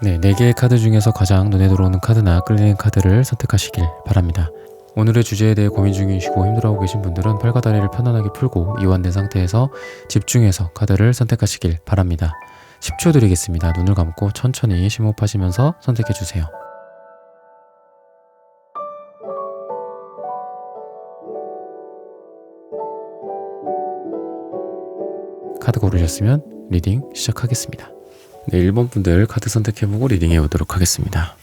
네, 4개의 카드 중에서 가장 눈에 들어오는 카드나 끌리는 카드를 선택하시길 바랍니다. 오늘의 주제에 대해 고민 중이시고 힘들어하고 계신 분들은 팔과 다리를 편안하게 풀고 이완된 상태에서 집중해서 카드를 선택하시길 바랍니다. 10초 드리겠습니다. 눈을 감고 천천히 심호흡하시면서 선택해주세요. 카드 고르셨으면 리딩 시작하겠습니다. 네, 1번 분들 카드 선택해보고 리딩해 보도록 하겠습니다.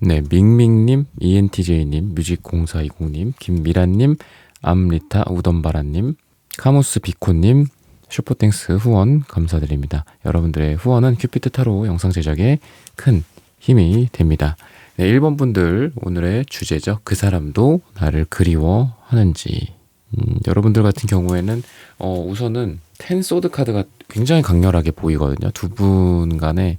네, 밍밍님, ENTJ님, 뮤직0420님, 김미란님, 암리타, 우던바라님, 카모스 비코님, 슈퍼땡스 후원 감사드립니다. 여러분들의 후원은 큐피트 타로 영상 제작에 큰 힘이 됩니다. 네, 1번 분들 오늘의 주제죠. 그 사람도 나를 그리워하는지. 여러분들 같은 경우에는 우선은 텐 소드 카드가 굉장히 강렬하게 보이거든요. 두 분 간에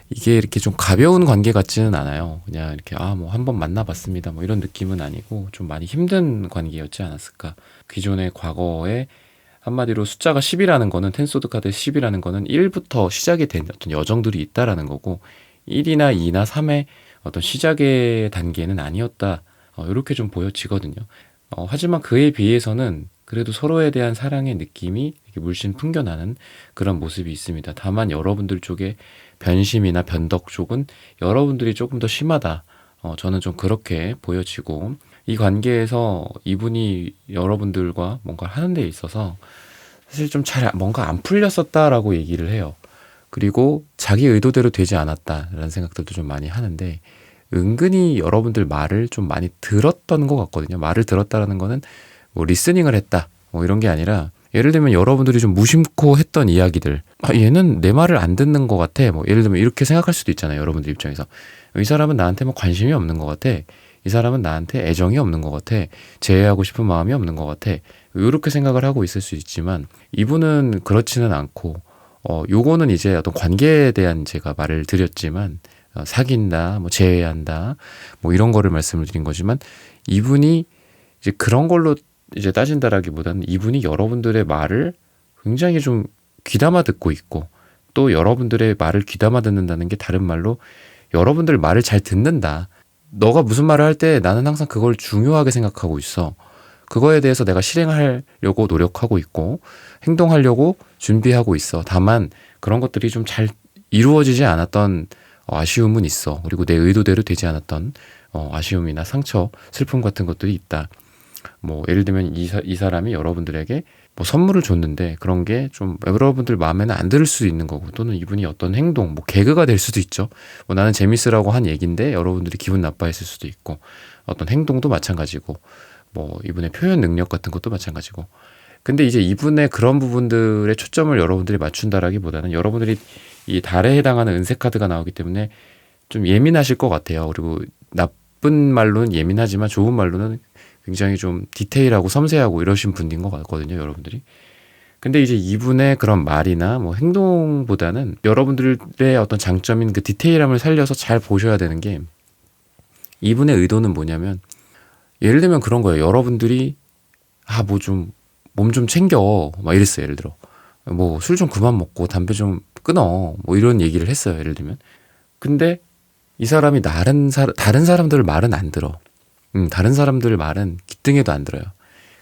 이게 이렇게 좀 가벼운 관계 같지는 않아요. 그냥 이렇게 뭐 한번 만나봤습니다 뭐 이런 느낌은 아니고 좀 많이 힘든 관계였지 않았을까. 기존의 과거에 한마디로 숫자가 10이라는 거는 텐소드 카드의 10이라는 거는 1부터 시작이 된 어떤 여정들이 있다라는 거고 1이나 2나 3의 어떤 시작의 단계는 아니었다. 이렇게 좀 보여지거든요. 하지만 그에 비해서는 그래도 서로에 대한 사랑의 느낌이 이렇게 물씬 풍겨나는 그런 모습이 있습니다. 다만 여러분들 쪽에 변심이나 변덕 쪽은 여러분들이 조금 더 심하다. 저는 좀 그렇게 보여지고 이 관계에서 이분이 여러분들과 뭔가 하는 데 있어서 사실 좀 잘 뭔가 안 풀렸었다라고 얘기를 해요. 그리고 자기 의도대로 되지 않았다라는 생각들도 좀 많이 하는데 은근히 여러분들 말을 좀 많이 들었던 것 같거든요. 말을 들었다라는 거는 뭐 리스닝을 했다 뭐 이런 게 아니라 예를 들면 여러분들이 좀 무심코 했던 이야기들 얘는 내 말을 안 듣는 것 같아 뭐 예를 들면 이렇게 생각할 수도 있잖아요. 여러분들 입장에서 이 사람은 나한테 뭐 관심이 없는 것 같아. 이 사람은 나한테 애정이 없는 것 같아. 제외하고 싶은 마음이 없는 것 같아. 이렇게 생각을 하고 있을 수 있지만 이분은 그렇지는 않고 요거는 이제 어떤 관계에 대한 제가 말을 드렸지만 사귄다, 뭐 제외한다, 뭐 이런 거를 말씀을 드린 거지만 이분이 이제 그런 걸로 이제 따진다라기보다는 이분이 여러분들의 말을 굉장히 좀 귀담아 듣고 있고 또 여러분들의 말을 귀담아 듣는다는 게 다른 말로 여러분들 말을 잘 듣는다. 너가 무슨 말을 할 때 나는 항상 그걸 중요하게 생각하고 있어. 그거에 대해서 내가 실행하려고 노력하고 있고 행동하려고 준비하고 있어. 다만 그런 것들이 좀 잘 이루어지지 않았던 아쉬움은 있어. 그리고 내 의도대로 되지 않았던 아쉬움이나 상처, 슬픔 같은 것들이 있다. 뭐 예를 들면 이 사람이 여러분들에게 뭐 선물을 줬는데 그런 게 좀 여러분들 마음에는 안 들 수 있는 거고 또는 이분이 어떤 행동, 뭐 개그가 될 수도 있죠. 뭐 나는 재밌으라고 한 얘기인데 여러분들이 기분 나빠했을 수도 있고 어떤 행동도 마찬가지고 뭐 이분의 표현 능력 같은 것도 마찬가지고 근데 이제 이분의 그런 부분들의 초점을 여러분들이 맞춘다라기보다는 여러분들이 이 달에 해당하는 은색 카드가 나오기 때문에 좀 예민하실 것 같아요. 그리고 나쁜 말로는 예민하지만 좋은 말로는 굉장히 좀 디테일하고 섬세하고 이러신 분인 것 같거든요, 여러분들이. 근데 이제 이분의 그런 말이나 뭐 행동보다는 여러분들의 어떤 장점인 그 디테일함을 살려서 잘 보셔야 되는 게 이분의 의도는 뭐냐면 예를 들면 그런 거예요. 여러분들이 뭐 좀 몸 좀 챙겨 막 이랬어요. 예를 들어 뭐 술 좀 그만 먹고 담배 좀 끊어 뭐 이런 얘기를 했어요. 예를 들면 근데 이 사람이 다른 사람들 말은 안 들어. 다른 사람들 말은 귀등에도 안 들어요.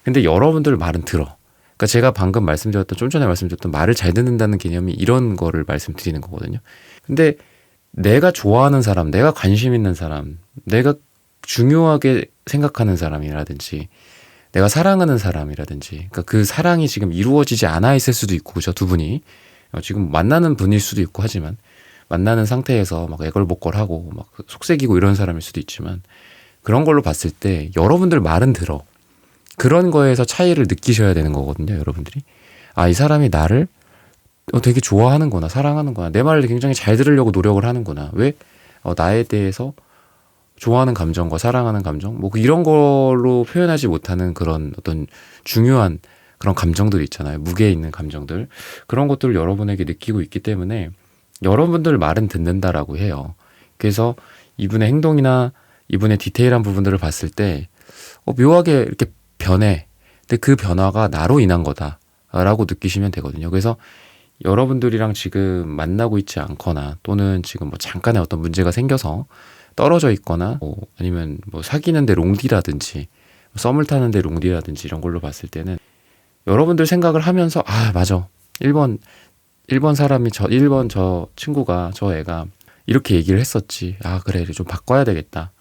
근데 여러분들 말은 들어. 그러니까 제가 방금 말씀드렸던 좀 전에 말씀드렸던 말을 잘 듣는다는 개념이 이런 거를 말씀드리는 거거든요. 근데 내가 좋아하는 사람, 내가 관심 있는 사람, 내가 중요하게 생각하는 사람이라든지 내가 사랑하는 사람이라든지 그러니까 그 사랑이 지금 이루어지지 않아 있을 수도 있고 그죠? 두 분이 지금 만나는 분일 수도 있고 하지만 만나는 상태에서 막 애걸복걸하고 막 속색이고 이런 사람일 수도 있지만 그런 걸로 봤을 때 여러분들 말은 들어. 그런 거에서 차이를 느끼셔야 되는 거거든요. 여러분들이. 이 사람이 나를 되게 좋아하는구나. 사랑하는구나. 내 말을 굉장히 잘 들으려고 노력을 하는구나. 왜? 나에 대해서 좋아하는 감정과 사랑하는 감정 뭐 이런 걸로 표현하지 못하는 그런 어떤 중요한 그런 감정들이 있잖아요. 무게에 있는 감정들. 그런 것들을 여러분에게 느끼고 있기 때문에 여러분들 말은 듣는다라고 해요. 그래서 이분의 행동이나 이분의 디테일한 부분들을 봤을 때 묘하게 이렇게 변해. 근데 그 변화가 나로 인한 거다라고 느끼시면 되거든요. 그래서 여러분들이랑 지금 만나고 있지 않거나 또는 지금 뭐 잠깐의 어떤 문제가 생겨서 떨어져 있거나 아니면 뭐 사귀는데 롱디라든지 썸을 타는데 롱디라든지 이런 걸로 봤을 때는 여러분들 생각을 하면서 맞아. 1번 사람이 1번 저 친구가 저 애가 이렇게 얘기를 했었지. 그래 좀 바꿔야 되겠다.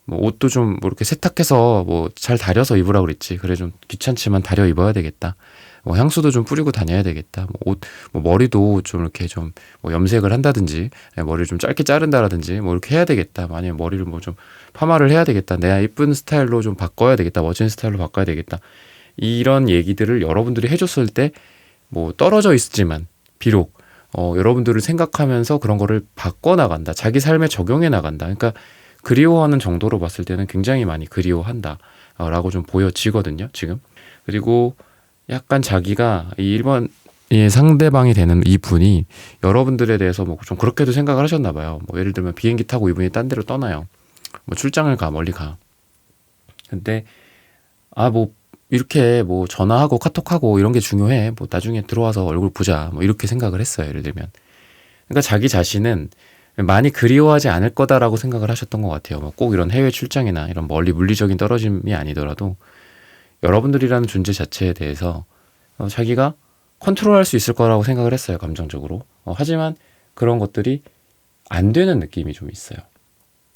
뭐 옷도 좀 뭐 이렇게 세탁해서 뭐 잘 다려서 입으라고 그랬지. 그래 좀 귀찮지만 다려 입어야 되겠다. 뭐 향수도 좀 뿌리고 다녀야 되겠다. 뭐 옷, 뭐 머리도 좀 이렇게 좀 뭐 염색을 한다든지, 머리를 좀 짧게 자른다라든지, 뭐 이렇게 해야 되겠다. 만약에 머리를 뭐 좀 파마를 해야 되겠다. 내가 이쁜 스타일로 좀 바꿔야 되겠다. 멋진 스타일로 바꿔야 되겠다. 이런 얘기들을 여러분들이 해줬을 때 뭐 떨어져 있지만 비록 여러분들을 생각하면서 그런 거를 바꿔 나간다. 자기 삶에 적용해 나간다. 그러니까 그리워하는 정도로 봤을 때는 굉장히 많이 그리워한다. 라고 좀 보여지거든요, 지금. 그리고 약간 자기가 이 1번의 상대방이 되는 이 분이 여러분들에 대해서 뭐 좀 그렇게도 생각을 하셨나 봐요. 뭐 예를 들면 비행기 타고 이분이 딴 데로 떠나요. 뭐 출장을 가, 멀리 가. 근데 뭐 이렇게 뭐 전화하고 카톡하고 이런 게 중요해. 뭐 나중에 들어와서 얼굴 보자. 뭐 이렇게 생각을 했어요, 예를 들면. 그러니까 자기 자신은 많이 그리워하지 않을 거다라고 생각을 하셨던 것 같아요. 뭐 꼭 이런 해외 출장이나 이런 멀리 물리적인 떨어짐이 아니더라도 여러분들이라는 존재 자체에 대해서 자기가 컨트롤할 수 있을 거라고 생각을 했어요, 감정적으로. 하지만 그런 것들이 안 되는 느낌이 좀 있어요.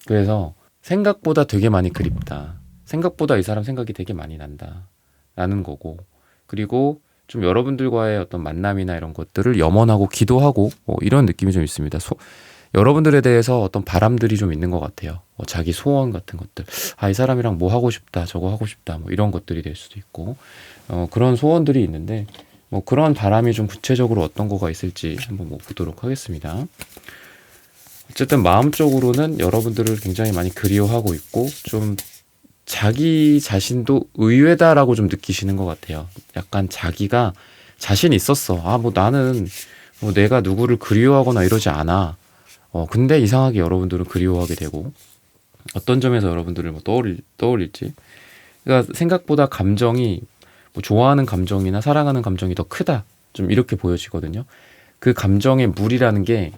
그래서 생각보다 되게 많이 그립다. 생각보다 이 사람 생각이 되게 많이 난다. 라는 거고. 그리고 좀 여러분들과의 어떤 만남이나 이런 것들을 염원하고 기도하고 이런 느낌이 좀 있습니다. 여러분들에 대해서 어떤 바람들이 좀 있는 것 같아요. 자기 소원 같은 것들. 이 사람이랑 뭐 하고 싶다, 저거 하고 싶다, 뭐 이런 것들이 될 수도 있고, 그런 소원들이 있는데, 뭐 그런 바람이 좀 구체적으로 어떤 거가 있을지 한번 뭐 보도록 하겠습니다. 어쨌든 마음적으로는 여러분들을 굉장히 많이 그리워하고 있고, 좀 자기 자신도 의외다라고 좀 느끼시는 것 같아요. 약간 자기가 자신 있었어. 뭐 나는 뭐 내가 누구를 그리워하거나 이러지 않아. 근데 이상하게 여러분들은 그리워하게 되고 어떤 점에서 여러분들을 뭐 떠올릴지. 그러니까 생각보다 감정이 뭐 좋아하는 감정이나 사랑하는 감정이 더 크다. 좀 이렇게 보여지거든요. 그 감정의 물이라는 게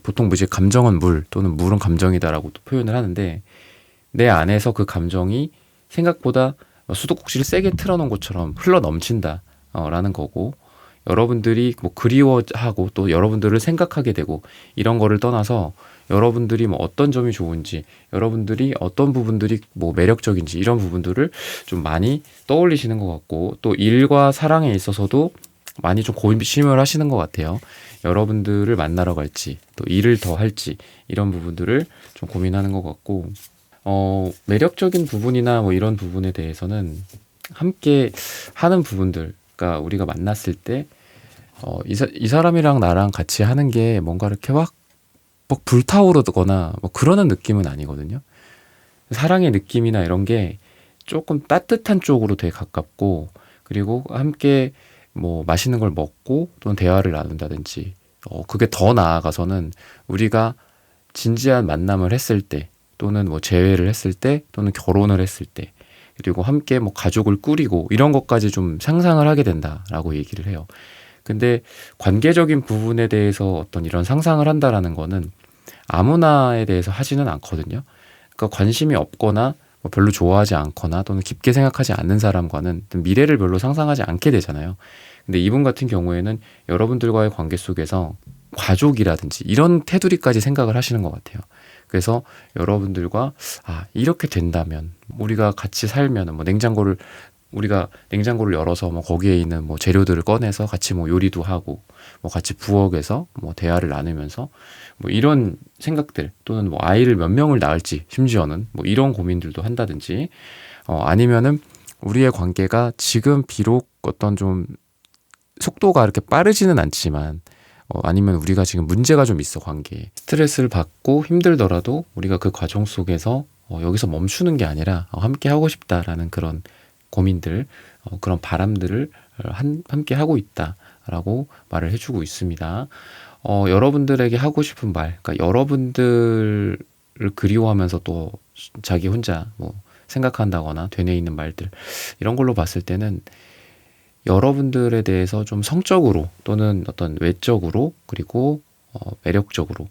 보통 이제 감정은 물 또는 물은 감정이다라고 또 표현을 하는데 내 안에서 그 감정이 생각보다 수도꼭지를 세게 틀어놓은 것처럼 흘러 넘친다 라는 거고 여러분들이 뭐 그리워하고 또 여러분들을 생각하게 되고 이런 거를 떠나서 여러분들이 뭐 어떤 점이 좋은지 여러분들이 어떤 부분들이 뭐 매력적인지 이런 부분들을 좀 많이 떠올리시는 것 같고 또 일과 사랑에 있어서도 많이 좀 고심을 하시는 것 같아요. 여러분들을 만나러 갈지 또 일을 더 할지 이런 부분들을 좀 고민하는 것 같고 매력적인 부분이나 뭐 이런 부분에 대해서는 함께 하는 부분들, 그러니까 우리가 만났을 때, 이 사람이랑 나랑 같이 하는 게 뭔가 이렇게 막 불타오르거나 뭐 그러는 느낌은 아니거든요. 사랑의 느낌이나 이런 게 조금 따뜻한 쪽으로 되게 가깝고, 그리고 함께 뭐 맛있는 걸 먹고 또는 대화를 나눈다든지, 그게 더 나아가서는 우리가 진지한 만남을 했을 때, 또는 뭐 재회를 했을 때 또는 결혼을 했을 때 그리고 함께 뭐 가족을 꾸리고 이런 것까지 좀 상상을 하게 된다라고 얘기를 해요. 근데 관계적인 부분에 대해서 어떤 이런 상상을 한다라는 거는 아무나에 대해서 하지는 않거든요. 그러니까 관심이 없거나 뭐 별로 좋아하지 않거나 또는 깊게 생각하지 않는 사람과는 미래를 별로 상상하지 않게 되잖아요. 근데 이분 같은 경우에는 여러분들과의 관계 속에서 가족이라든지 이런 테두리까지 생각을 하시는 것 같아요. 그래서 여러분들과 이렇게 된다면 우리가 같이 살면 뭐 우리가 냉장고를 열어서 뭐 거기에 있는 뭐 재료들을 꺼내서 같이 뭐 요리도 하고 뭐 같이 부엌에서 뭐 대화를 나누면서 뭐 이런 생각들 또는 뭐 아이를 몇 명을 낳을지 심지어는 뭐 이런 고민들도 한다든지 아니면은 우리의 관계가 지금 비록 어떤 좀 속도가 이렇게 빠르지는 않지만 아니면 우리가 지금 문제가 좀 있어 관계에 스트레스를 받고 힘들더라도 우리가 그 과정 속에서 여기서 멈추는 게 아니라 함께 하고 싶다라는 그런 고민들 그런 바람들을 함께 하고 있다라고 말을 해주고 있습니다. 여러분들에게 하고 싶은 말, 그러니까 여러분들을 그리워하면서 또 자기 혼자 뭐 생각한다거나 되뇌 있는 말들 이런 걸로 봤을 때는 여러분들에 대해서 좀 성적으로 또는 어떤 외적으로 그리고 매력적으로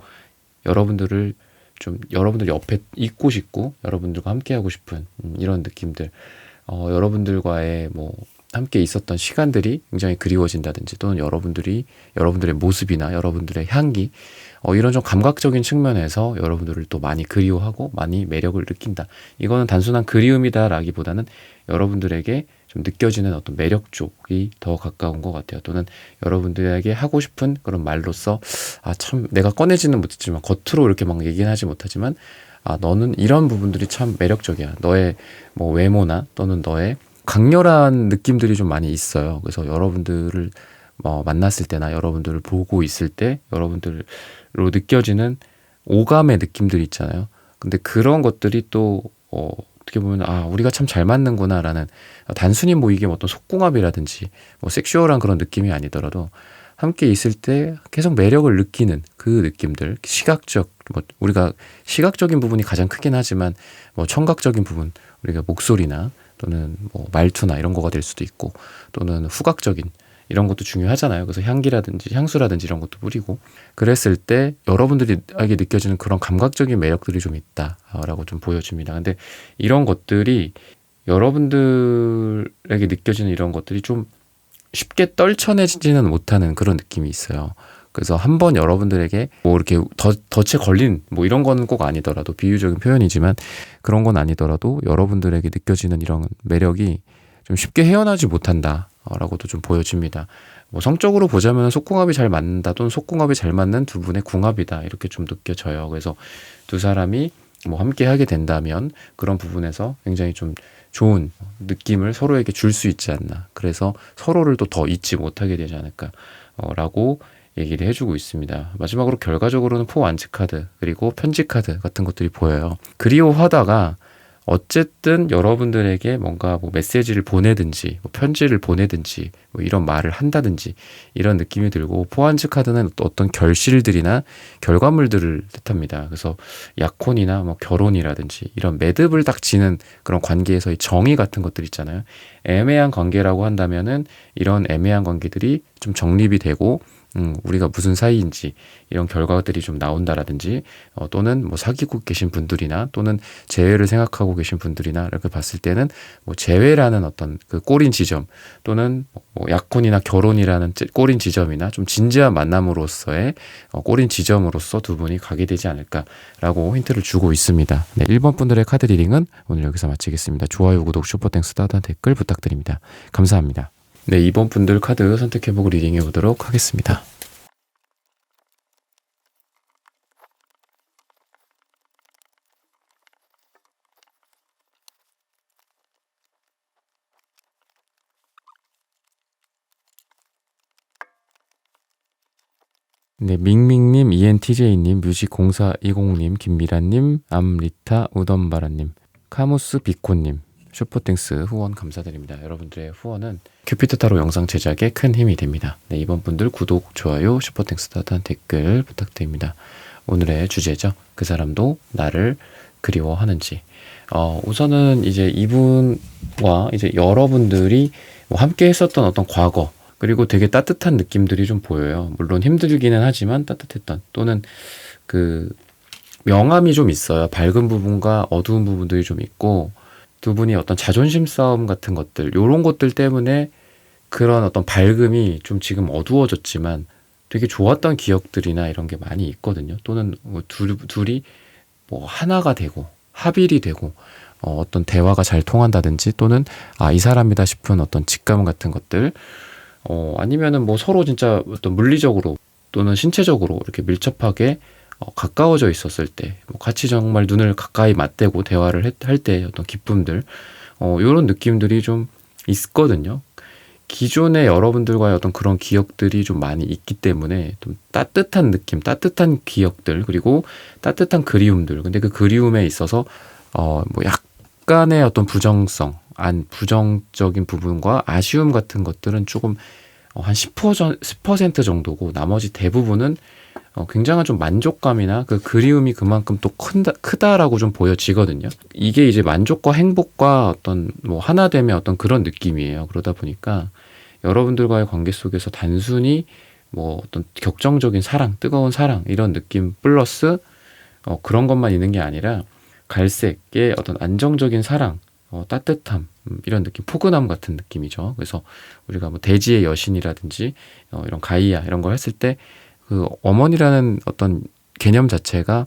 여러분들을 좀 여러분들 옆에 있고 싶고 여러분들과 함께 하고 싶은 이런 느낌들 여러분들과의 뭐 함께 있었던 시간들이 굉장히 그리워진다든지 또는 여러분들의 모습이나 여러분들의 향기 이런 좀 감각적인 측면에서 여러분들을 또 많이 그리워하고 많이 매력을 느낀다. 이거는 단순한 그리움이다라기보다는 여러분들에게 좀 느껴지는 어떤 매력 쪽이 더 가까운 것 같아요. 또는 여러분들에게 하고 싶은 그런 말로서 참 내가 꺼내지는 못했지만 겉으로 이렇게 막 얘기는 하지 못하지만 너는 이런 부분들이 참 매력적이야. 너의 뭐 외모나 또는 너의 강렬한 느낌들이 좀 많이 있어요. 그래서 여러분들을 만났을 때나 여러분들을 보고 있을 때 여러분들로 느껴지는 오감의 느낌들이 있잖아요. 근데 그런 것들이 또 어떻게 보면 우리가 참 잘 맞는구나라는 단순히 뭐 이게 어떤 속궁합이라든지 뭐 섹슈얼한 그런 느낌이 아니더라도 함께 있을 때 계속 매력을 느끼는 그 느낌들, 시각적 우리가 시각적인 부분이 가장 크긴 하지만 뭐 청각적인 부분 우리가 목소리나 또는 뭐 말투나 이런 거가 될 수도 있고 또는 후각적인 이런 것도 중요하잖아요. 그래서 향기라든지 향수라든지 이런 것도 뿌리고 그랬을 때 여러분들에게 느껴지는 그런 감각적인 매력들이 좀 있다라고 좀 보여집니다. 근데 이런 것들이 여러분들에게 느껴지는 이런 것들이 좀 쉽게 떨쳐내지는 못하는 그런 느낌이 있어요. 그래서 한번 여러분들에게 뭐 이렇게 덫에 걸린 뭐 이런 건 꼭 아니더라도 비유적인 표현이지만 그런 건 아니더라도 여러분들에게 느껴지는 이런 매력이 좀 쉽게 헤어나지 못한다라고도 좀 보여집니다. 뭐 성적으로 보자면 속궁합이 잘 맞는다 또는 속궁합이 잘 맞는 두 분의 궁합이다 이렇게 좀 느껴져요. 그래서 두 사람이 뭐 함께 하게 된다면 그런 부분에서 굉장히 좀 좋은 느낌을 서로에게 줄 수 있지 않나. 그래서 서로를 또 더 잊지 못하게 되지 않을까 라고 얘기를 해주고 있습니다. 마지막으로 결과적으로는 포완치 카드 그리고 편지 카드 같은 것들이 보여요. 그리워하다가 어쨌든 여러분들에게 뭔가 뭐 메시지를 보내든지 뭐 편지를 보내든지 뭐 이런 말을 한다든지 이런 느낌이 들고 포완츠 카드는 어떤 결실들이나 결과물들을 뜻합니다. 그래서 약혼이나 뭐 결혼이라든지 이런 매듭을 딱 지는 그런 관계에서의 정의 같은 것들 있잖아요. 애매한 관계라고 한다면은 이런 애매한 관계들이 좀 정립이 되고 우리가 무슨 사이인지 이런 결과들이 좀 나온다라든지 또는 뭐 사귀고 계신 분들이나 또는 재회를 생각하고 계신 분들이나 이렇게 봤을 때는 뭐 재회라는 어떤 그 꼬린 지점 또는 뭐 약혼이나 결혼이라는 꼬린 지점이나 좀 진지한 만남으로서의 꼬린 지점으로서 두 분이 가게 되지 않을까라고 힌트를 주고 있습니다. 네, 1번 분들의 카드 리딩은 오늘 여기서 마치겠습니다. 좋아요, 구독, 슈퍼땡스, 따뜻한 댓글 부탁드립니다. 감사합니다. 네, 2번 분들 카드 선택해보고 리딩해 보도록 하겠습니다. 네, 밍밍님, ENTJ님, 뮤직0420님, 김미라님, 암리타, 우덤바라님, 카무스 비코님, 슈퍼땡스 후원 감사드립니다. 여러분들의 후원은 큐피트 타로 영상 제작에 큰 힘이 됩니다. 네, 이번 분들 구독, 좋아요, 슈퍼땡스 따뜻한 댓글 부탁드립니다. 오늘의 주제죠. 그 사람도 나를 그리워하는지. 우선은 이제 이분과 이제 여러분들이 뭐 함께 했었던 어떤 과거, 그리고 되게 따뜻한 느낌들이 좀 보여요. 물론 힘들기는 하지만 따뜻했던 또는 그 명암이 좀 있어요. 밝은 부분과 어두운 부분들이 좀 있고 두 분이 어떤 자존심 싸움 같은 것들 요런 것들 때문에 그런 어떤 밝음이 좀 지금 어두워졌지만 되게 좋았던 기억들이나 이런 게 많이 있거든요. 또는 뭐 둘이 뭐 하나가 되고 합일이 되고 어떤 대화가 잘 통한다든지 또는 이 사람이다 싶은 어떤 직감 같은 것들 아니면은 뭐 서로 진짜 어떤 물리적으로 또는 신체적으로 이렇게 밀접하게 가까워져 있었을 때, 뭐 같이 정말 눈을 가까이 맞대고 대화를 할 때 어떤 기쁨들, 이런 느낌들이 좀 있거든요. 기존의 여러분들과의 어떤 그런 기억들이 좀 많이 있기 때문에 좀 따뜻한 느낌, 따뜻한 기억들, 그리고 따뜻한 그리움들. 근데 그 그리움에 있어서, 뭐 약간의 어떤 부정적인 부분과 아쉬움 같은 것들은 조금 한 10% 정도고 나머지 대부분은 굉장한 좀 만족감이나 그 그리움이 그만큼 또 크다라고 좀 보여지거든요. 이게 이제 만족과 행복과 어떤 뭐 하나됨의 어떤 그런 느낌이에요. 그러다 보니까 여러분들과의 관계 속에서 단순히 뭐 어떤 격정적인 사랑, 뜨거운 사랑 이런 느낌 플러스 그런 것만 있는 게 아니라 갈색의 어떤 안정적인 사랑, 따뜻함 이런 느낌, 포근함 같은 느낌이죠. 그래서 우리가 뭐 대지의 여신이라든지 이런 가이아 이런 걸 했을 때 그 어머니라는 어떤 개념 자체가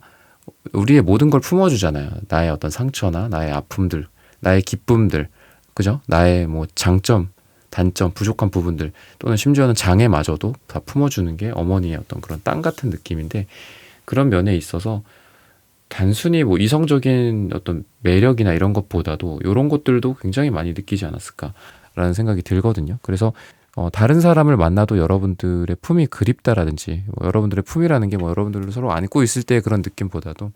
우리의 모든 걸 품어주잖아요. 나의 어떤 상처나 나의 아픔들, 나의 기쁨들, 그죠? 나의 뭐 장점, 단점, 부족한 부분들 또는 심지어는 장애마저도 다 품어주는 게 어머니의 어떤 그런 땅 같은 느낌인데 그런 면에 있어서 단순히 뭐 이성적인 어떤 매력이나 이런 것보다도 이런 것들도 굉장히 많이 느끼지 않았을까라는 생각이 들거든요. 그래서 다른 사람을 만나도 여러분들의 품이 그립다라든지 뭐 여러분들의 품이라는 게 뭐 여러분들을 서로 안고 있을 때의 그런 느낌보다도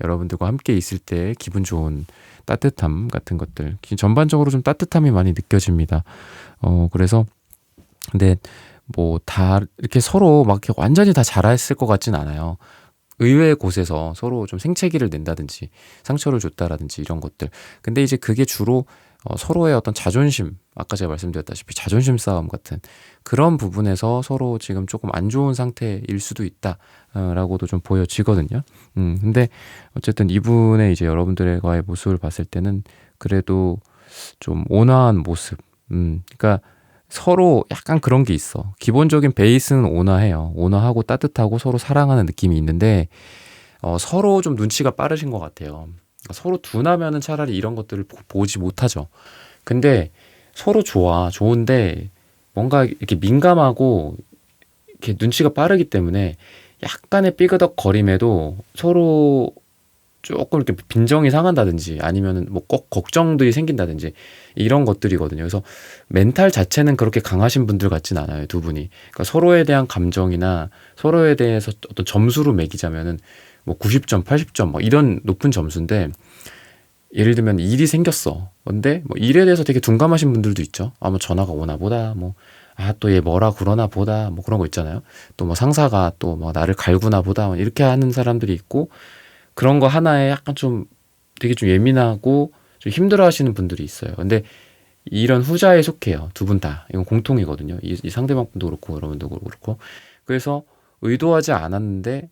여러분들과 함께 있을 때의 기분 좋은 따뜻함 같은 것들 전반적으로 좀 따뜻함이 많이 느껴집니다. 그래서 근데 뭐 다 이렇게 서로 막 이렇게 완전히 다 잘했을 것 같진 않아요. 의외의 곳에서 서로 좀 생채기를 낸다든지 상처를 줬다라든지 이런 것들. 근데 이제 그게 주로 서로의 어떤 자존심, 아까 제가 말씀드렸다시피 자존심 싸움 같은 그런 부분에서 서로 지금 조금 안 좋은 상태일 수도 있다라고도 좀 보여지거든요. 근데 어쨌든 이분의 이제 여러분들과의 모습을 봤을 때는 그래도 좀 온화한 모습. 그러니까 서로 약간 그런 게 있어. 기본적인 베이스는 온화해요. 온화하고 따뜻하고 서로 사랑하는 느낌이 있는데 서로 좀 눈치가 빠르신 것 같아요. 서로 둔하면은 차라리 이런 것들을 보지 못하죠. 근데 서로 좋은데 뭔가 이렇게 민감하고 이렇게 눈치가 빠르기 때문에 약간의 삐그덕거림에도 서로 조금 이렇게 빈정이 상한다든지 아니면은 뭐 꼭 걱정들이 생긴다든지 이런 것들이거든요. 그래서 멘탈 자체는 그렇게 강하신 분들 같진 않아요, 두 분이. 그러니까 서로에 대한 감정이나 서로에 대해서 어떤 점수로 매기자면은 뭐 90점, 80점 막 이런 높은 점수인데 예를 들면 일이 생겼어. 근데 뭐 일에 대해서 되게 둔감하신 분들도 있죠. 아, 뭐 전화가 오나 보다. 뭐 아, 또 얘 뭐라 그러나 보다. 뭐 그런 거 있잖아요. 또 뭐 상사가 또 뭐 나를 갈구나 보다. 뭐 이렇게 하는 사람들이 있고 그런 거 하나에 약간 좀 되게 좀 예민하고 좀 힘들어 하시는 분들이 있어요. 근데 이런 후자에 속해요. 두 분 다. 이건 공통이거든요. 이 상대방 분도 그렇고 여러분도 그렇고. 그래서 의도하지 않았는데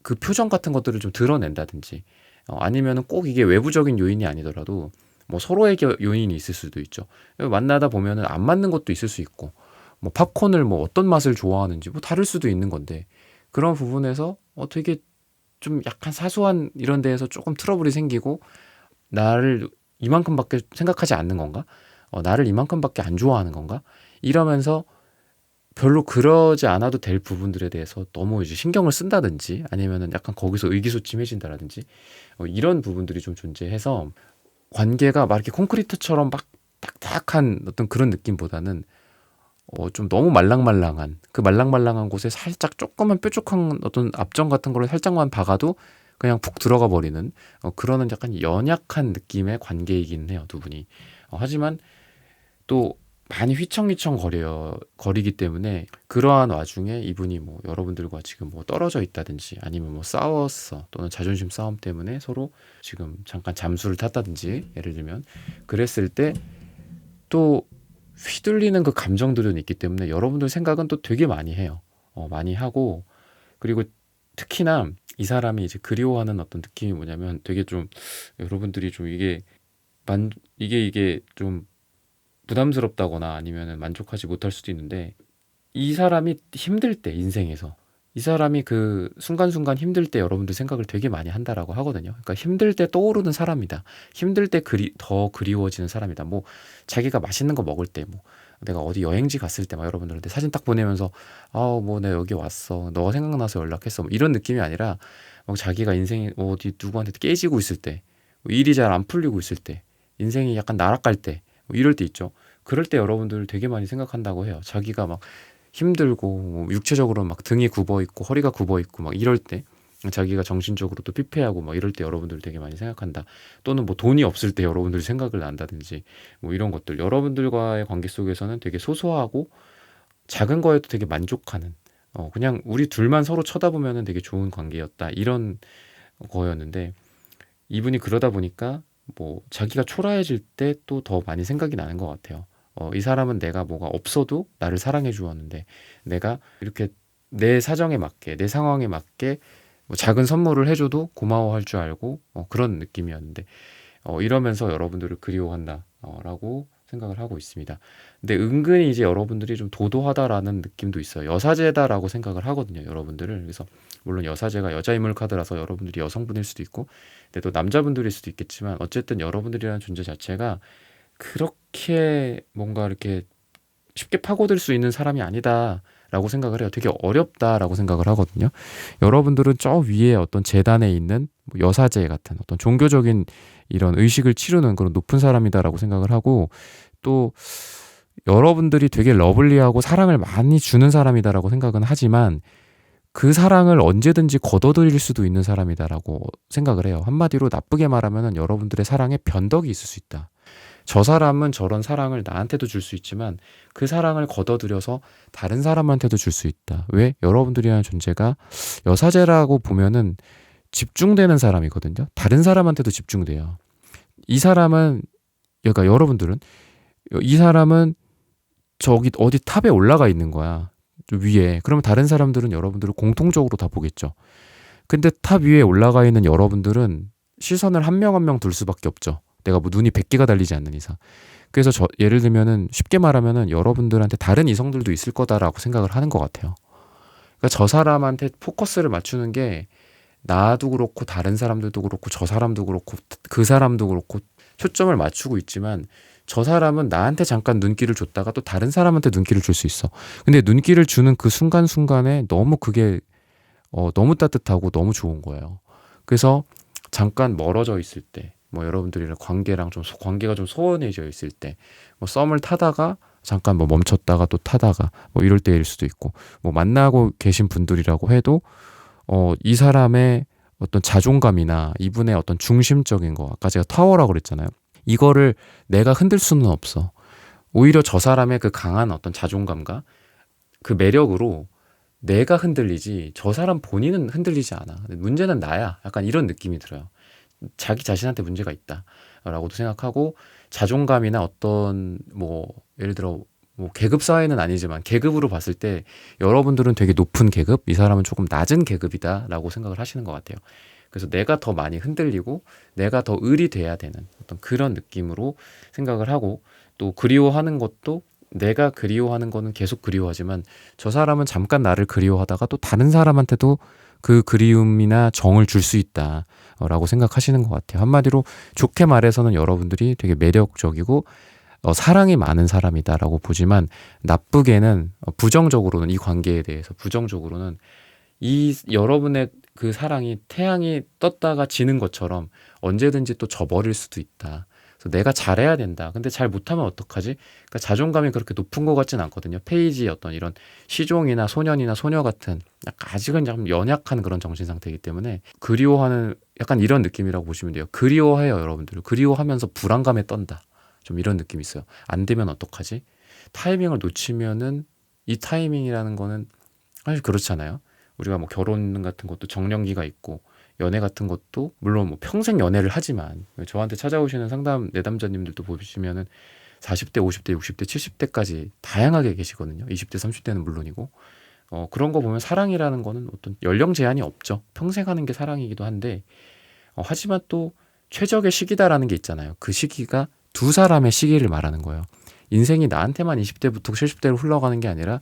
그 표정 같은 것들을 좀 드러낸다든지 아니면은 꼭 이게 외부적인 요인이 아니더라도 뭐 서로에게 요인이 있을 수도 있죠. 만나다 보면은 안 맞는 것도 있을 수 있고 뭐 팝콘을 뭐 어떤 맛을 좋아하는지 뭐 다를 수도 있는 건데 그런 부분에서 되게 좀 약간 사소한 이런 데에서 조금 트러블이 생기고 나를 이만큼밖에 생각하지 않는 건가? 나를 이만큼밖에 안 좋아하는 건가? 이러면서 별로 그러지 않아도 될 부분들에 대해서 너무 이제 신경을 쓴다든지 아니면은 약간 거기서 의기소침해진다라든지 이런 부분들이 좀 존재해서 관계가 막 이렇게 콘크리트처럼 막 딱딱한 어떤 그런 느낌보다는 좀 너무 말랑말랑한 그 말랑말랑한 곳에 살짝 조그만 뾰족한 어떤 압정 같은 거를 살짝만 박아도 그냥 푹 들어가 버리는 그러는 약간 연약한 느낌의 관계이긴 해요, 두 분이. 하지만 또 많이 휘청휘청 거리기 때문에 그러한 와중에 이분이 뭐 여러분들과 지금 뭐 떨어져 있다든지 아니면 뭐 싸웠어 또는 자존심 싸움 때문에 서로 지금 잠깐 잠수를 탔다든지 예를 들면 그랬을 때 또 휘둘리는 그 감정들은 있기 때문에 여러분들 생각은 또 되게 많이 해요. 많이 하고 그리고 특히나 이 사람이 이제 그리워하는 어떤 느낌이 뭐냐면 되게 좀 여러분들이 좀 이게 좀 부담스럽다거나 아니면은 만족하지 못할 수도 있는데 이 사람이 힘들 때 인생에서 이 사람이 그 순간순간 힘들 때 여러분들 생각을 되게 많이 한다라고 하거든요. 그러니까 힘들 때 떠오르는 사람이다. 힘들 때 더 그리워지는 사람이다. 뭐 자기가 맛있는 거 먹을 때 뭐 내가 어디 여행지 갔을 때 막 여러분들한테 사진 딱 보내면서 뭐 내가 여기 왔어. 너 생각나서 연락했어. 뭐 이런 느낌이 아니라 막 자기가 인생이 어디 누구한테 깨지고 있을 때 뭐 일이 잘 안 풀리고 있을 때 인생이 약간 날아갈 때 뭐 이럴 때 있죠. 그럴 때 여러분들 되게 많이 생각한다고 해요. 자기가 막 힘들고 뭐 육체적으로 막 등이 굽어 있고 허리가 굽어 있고 막 이럴 때 자기가 정신적으로 또 피폐하고 막 이럴 때 여러분들 되게 많이 생각한다. 또는 뭐 돈이 없을 때 여러분들이 생각을 난다든지 뭐 이런 것들 여러분들과의 관계 속에서는 되게 소소하고 작은 거에도 되게 만족하는 그냥 우리 둘만 서로 쳐다보면은 되게 좋은 관계였다 이런 거였는데 이분이 그러다 보니까 뭐 자기가 초라해질 때 또 더 많이 생각이 나는 것 같아요. 이 사람은 내가 뭐가 없어도 나를 사랑해 주었는데 내가 이렇게 내 사정에 맞게 내 상황에 맞게 뭐 작은 선물을 해줘도 고마워할 줄 알고 그런 느낌이었는데 이러면서 여러분들을 그리워한다 라고 생각을 하고 있습니다. 근데 은근히 이제 여러분들이 좀 도도하다라는 느낌도 있어요. 여사제다라고 생각을 하거든요, 여러분들을. 그래서 물론 여사제가 여자인물 카드라서 여러분들이 여성분일 수도 있고 근데 또 남자분들일 수도 있겠지만 어쨌든 여러분들이라는 존재 자체가 그렇게 뭔가 이렇게 쉽게 파고들 수 있는 사람이 아니다라고 생각을 해요. 되게 어렵다라고 생각을 하거든요. 여러분들은 저 위에 어떤 재단에 있는 뭐 여사제 같은 어떤 종교적인 이런 의식을 치르는 그런 높은 사람이다라고 생각을 하고 또 여러분들이 되게 러블리하고 사랑을 많이 주는 사람이다라고 생각은 하지만 그 사랑을 언제든지 거둬들일 수도 있는 사람이다라고 생각을 해요. 한마디로 나쁘게 말하면 여러분들의 사랑에 변덕이 있을 수 있다. 저 사람은 저런 사랑을 나한테도 줄 수 있지만 그 사랑을 거둬들여서 다른 사람한테도 줄 수 있다. 왜? 여러분들이라는 존재가 여사제라고 보면은 집중되는 사람이거든요. 다른 사람한테도 집중돼요. 이 사람은, 그러니까 여러분들은 이 사람은 저기 어디 탑에 올라가 있는 거야. 좀 위에. 그러면 다른 사람들은 여러분들을 공통적으로 다 보겠죠. 근데 탑 위에 올라가 있는 여러분들은 시선을 한 명 한 명 둘 수밖에 없죠. 내가 뭐 눈이 100개가 달리지 않는 이상. 그래서 예를 들면은 쉽게 말하면은 여러분들한테 다른 이성들도 있을 거다라고 생각을 하는 것 같아요. 그러니까 저 사람한테 포커스를 맞추는 게 나도 그렇고 다른 사람들도 그렇고 저 사람도 그렇고 그 사람도 그렇고 초점을 맞추고 있지만 저 사람은 나한테 잠깐 눈길을 줬다가 또 다른 사람한테 눈길을 줄 수 있어. 근데 눈길을 주는 그 순간순간에 너무 그게 너무 따뜻하고 너무 좋은 거예요. 그래서 잠깐 멀어져 있을 때 뭐 여러분들이랑 관계가 좀 소원해져 있을 때 뭐 썸을 타다가 잠깐 뭐 멈췄다가 또 타다가 뭐 이럴 때일 수도 있고 뭐 만나고 계신 분들이라고 해도 이 사람의 어떤 자존감이나 이분의 어떤 중심적인 거 아까 제가 타워라고 그랬잖아요. 이거를 내가 흔들 수는 없어. 오히려 저 사람의 그 강한 어떤 자존감과 그 매력으로 내가 흔들리지 저 사람 본인은 흔들리지 않아. 문제는 나야. 약간 이런 느낌이 들어요. 자기 자신한테 문제가 있다라고도 생각하고 자존감이나 어떤 뭐 예를 들어 뭐 계급 사회는 아니지만 계급으로 봤을 때 여러분들은 되게 높은 계급, 이 사람은 조금 낮은 계급이다라고 생각을 하시는 것 같아요. 그래서 내가 더 많이 흔들리고 내가 더 을이 돼야 되는 어떤 그런 느낌으로 생각을 하고 또 그리워하는 것도 내가 그리워하는 거는 계속 그리워하지만 저 사람은 잠깐 나를 그리워하다가 또 다른 사람한테도 그 그리움이나 정을 줄 수 있다라고 생각하시는 것 같아요. 한마디로 좋게 말해서는 여러분들이 되게 매력적이고 사랑이 많은 사람이다라고 보지만 나쁘게는 부정적으로는 이 관계에 대해서 부정적으로는 이 여러분의 그 사랑이 태양이 떴다가 지는 것처럼 언제든지 또 져버릴 수도 있다. 그래서 내가 잘해야 된다. 근데 잘 못하면 어떡하지? 그러니까 자존감이 그렇게 높은 것 같진 않거든요. 페이지의 어떤 이런 시종이나 소년이나 소녀 같은 약간 아직은 좀 연약한 그런 정신 상태이기 때문에 그리워하는 약간 이런 느낌이라고 보시면 돼요. 그리워해요, 여러분들. 그리워하면서 불안감에 떤다. 좀 이런 느낌이 있어요. 안 되면 어떡하지? 타이밍을 놓치면은 이 타이밍이라는 거는 사실 그렇잖아요. 우리가 뭐 결혼 같은 것도 정년기가 있고 연애 같은 것도 물론 뭐 평생 연애를 하지만 저한테 찾아오시는 상담 내담자님들도 보시면은 40대, 50대, 60대, 70대까지 다양하게 계시거든요. 20대, 30대는 물론이고 그런 거 보면 사랑이라는 거는 어떤 연령 제한이 없죠. 평생 하는 게 사랑이기도 한데 하지만 또 최적의 시기다라는 게 있잖아요. 그 시기가 두 사람의 시기를 말하는 거예요. 인생이 나한테만 20대부터 70대로 흘러가는 게 아니라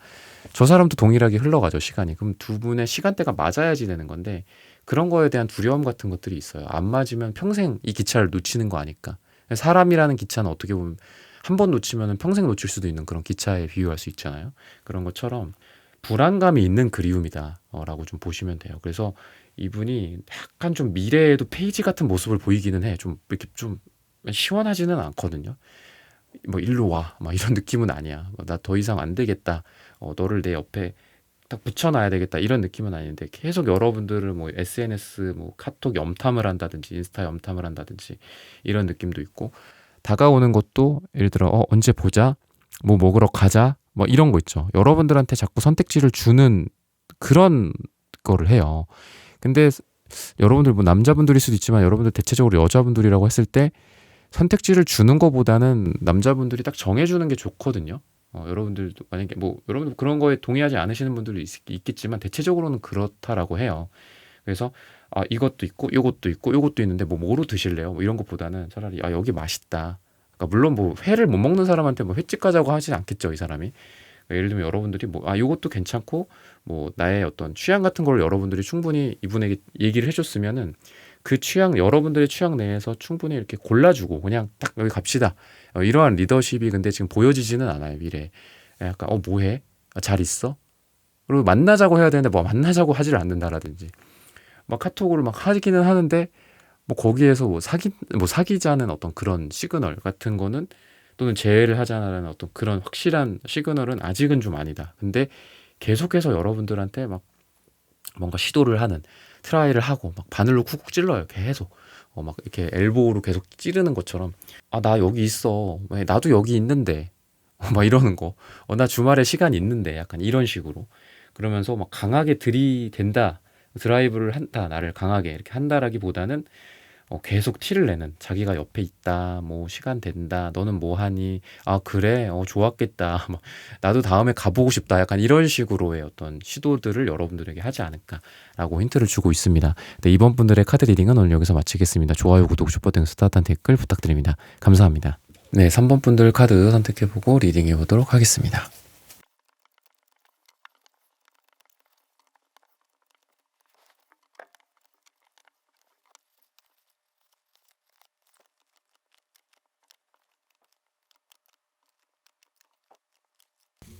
저 사람도 동일하게 흘러가죠, 시간이. 그럼 두 분의 시간대가 맞아야지 되는 건데 그런 거에 대한 두려움 같은 것들이 있어요. 안 맞으면 평생 이 기차를 놓치는 거 아닐까. 사람이라는 기차는 어떻게 보면 한 번 놓치면 평생 놓칠 수도 있는 그런 기차에 비유할 수 있잖아요. 그런 것처럼 불안감이 있는 그리움이다 라고 좀 보시면 돼요. 그래서 이분이 약간 좀 미래에도 페이지 같은 모습을 보이기는 해. 좀 이렇게 좀 시원하지는 않거든요. 뭐 일로 와, 막 이런 느낌은 아니야. 나 더 이상 안 되겠다. 너를 내 옆에 딱 붙여놔야 되겠다. 이런 느낌은 아닌데 계속 여러분들을 뭐 SNS, 뭐 카톡 염탐을 한다든지 인스타 염탐을 한다든지 이런 느낌도 있고 다가오는 것도 예를 들어 언제 보자, 뭐 먹으러 가자, 뭐 이런 거 있죠. 여러분들한테 자꾸 선택지를 주는 그런 거를 해요. 근데 여러분들 뭐 남자분들일 수도 있지만 여러분들 대체적으로 여자분들이라고 했을 때 선택지를 주는 것보다는 남자분들이 딱 정해주는 게 좋거든요. 여러분들도 만약에 뭐 여러분들 그런 거에 동의하지 않으시는 분들도 있겠지만 대체적으로는 그렇다라고 해요. 그래서 이것도 있고 요것도 있고 요것도 있는데 뭐 뭐로 드실래요? 뭐 이런 것보다는 차라리 여기 맛있다. 그러니까 물론 뭐 회를 못 먹는 사람한테 뭐 횟집 가자고 하진 않겠죠, 이 사람이. 그러니까 예를 들면 여러분들이 뭐 요것도 괜찮고 뭐 나의 어떤 취향 같은 걸 여러분들이 충분히 이분에게 얘기를 해줬으면은 그 취향 여러분들의 취향 내에서 충분히 이렇게 골라주고 그냥 딱 여기 갑시다. 이러한 리더십이 근데 지금 보여지지는 않아요, 미래에. 약간 뭐해? 잘 있어? 그리고 만나자고 해야 되는데 뭐 만나자고 하지를 않는다라든지 막 카톡으로 막 하기는 하는데 뭐 거기에서 뭐 사귀자는 어떤 그런 시그널 같은 거는 또는 재회를 하자는 어떤 그런 확실한 시그널은 아직은 좀 아니다. 근데 계속해서 여러분들한테 막 뭔가 시도를 하는 트라이를 하고 막 바늘로 쿡쿡 찔러요. 계속 막 이렇게 엘보우로 계속 찌르는 것처럼 나 여기 있어. 나도 여기 있는데 막 이러는 거. 나 주말에 시간 있는데 약간 이런 식으로 그러면서 막 강하게 들이댄다. 드라이브를 한다. 나를 강하게 이렇게 한다라기보다는 계속 티를 내는 자기가 옆에 있다. 뭐 시간 된다. 너는 뭐 하니? 그래. 좋았겠다. 막 나도 다음에 가보고 싶다. 약간 이런 식으로의 어떤 시도들을 여러분들에게 하지 않을까라고 힌트를 주고 있습니다. 네, 이번 분들의 카드 리딩은 오늘 여기서 마치겠습니다. 좋아요, 구독, 슈퍼땡, 스타트한 댓글 부탁드립니다. 감사합니다. 네, 3번 분들 카드 선택해보고 리딩해보도록 하겠습니다.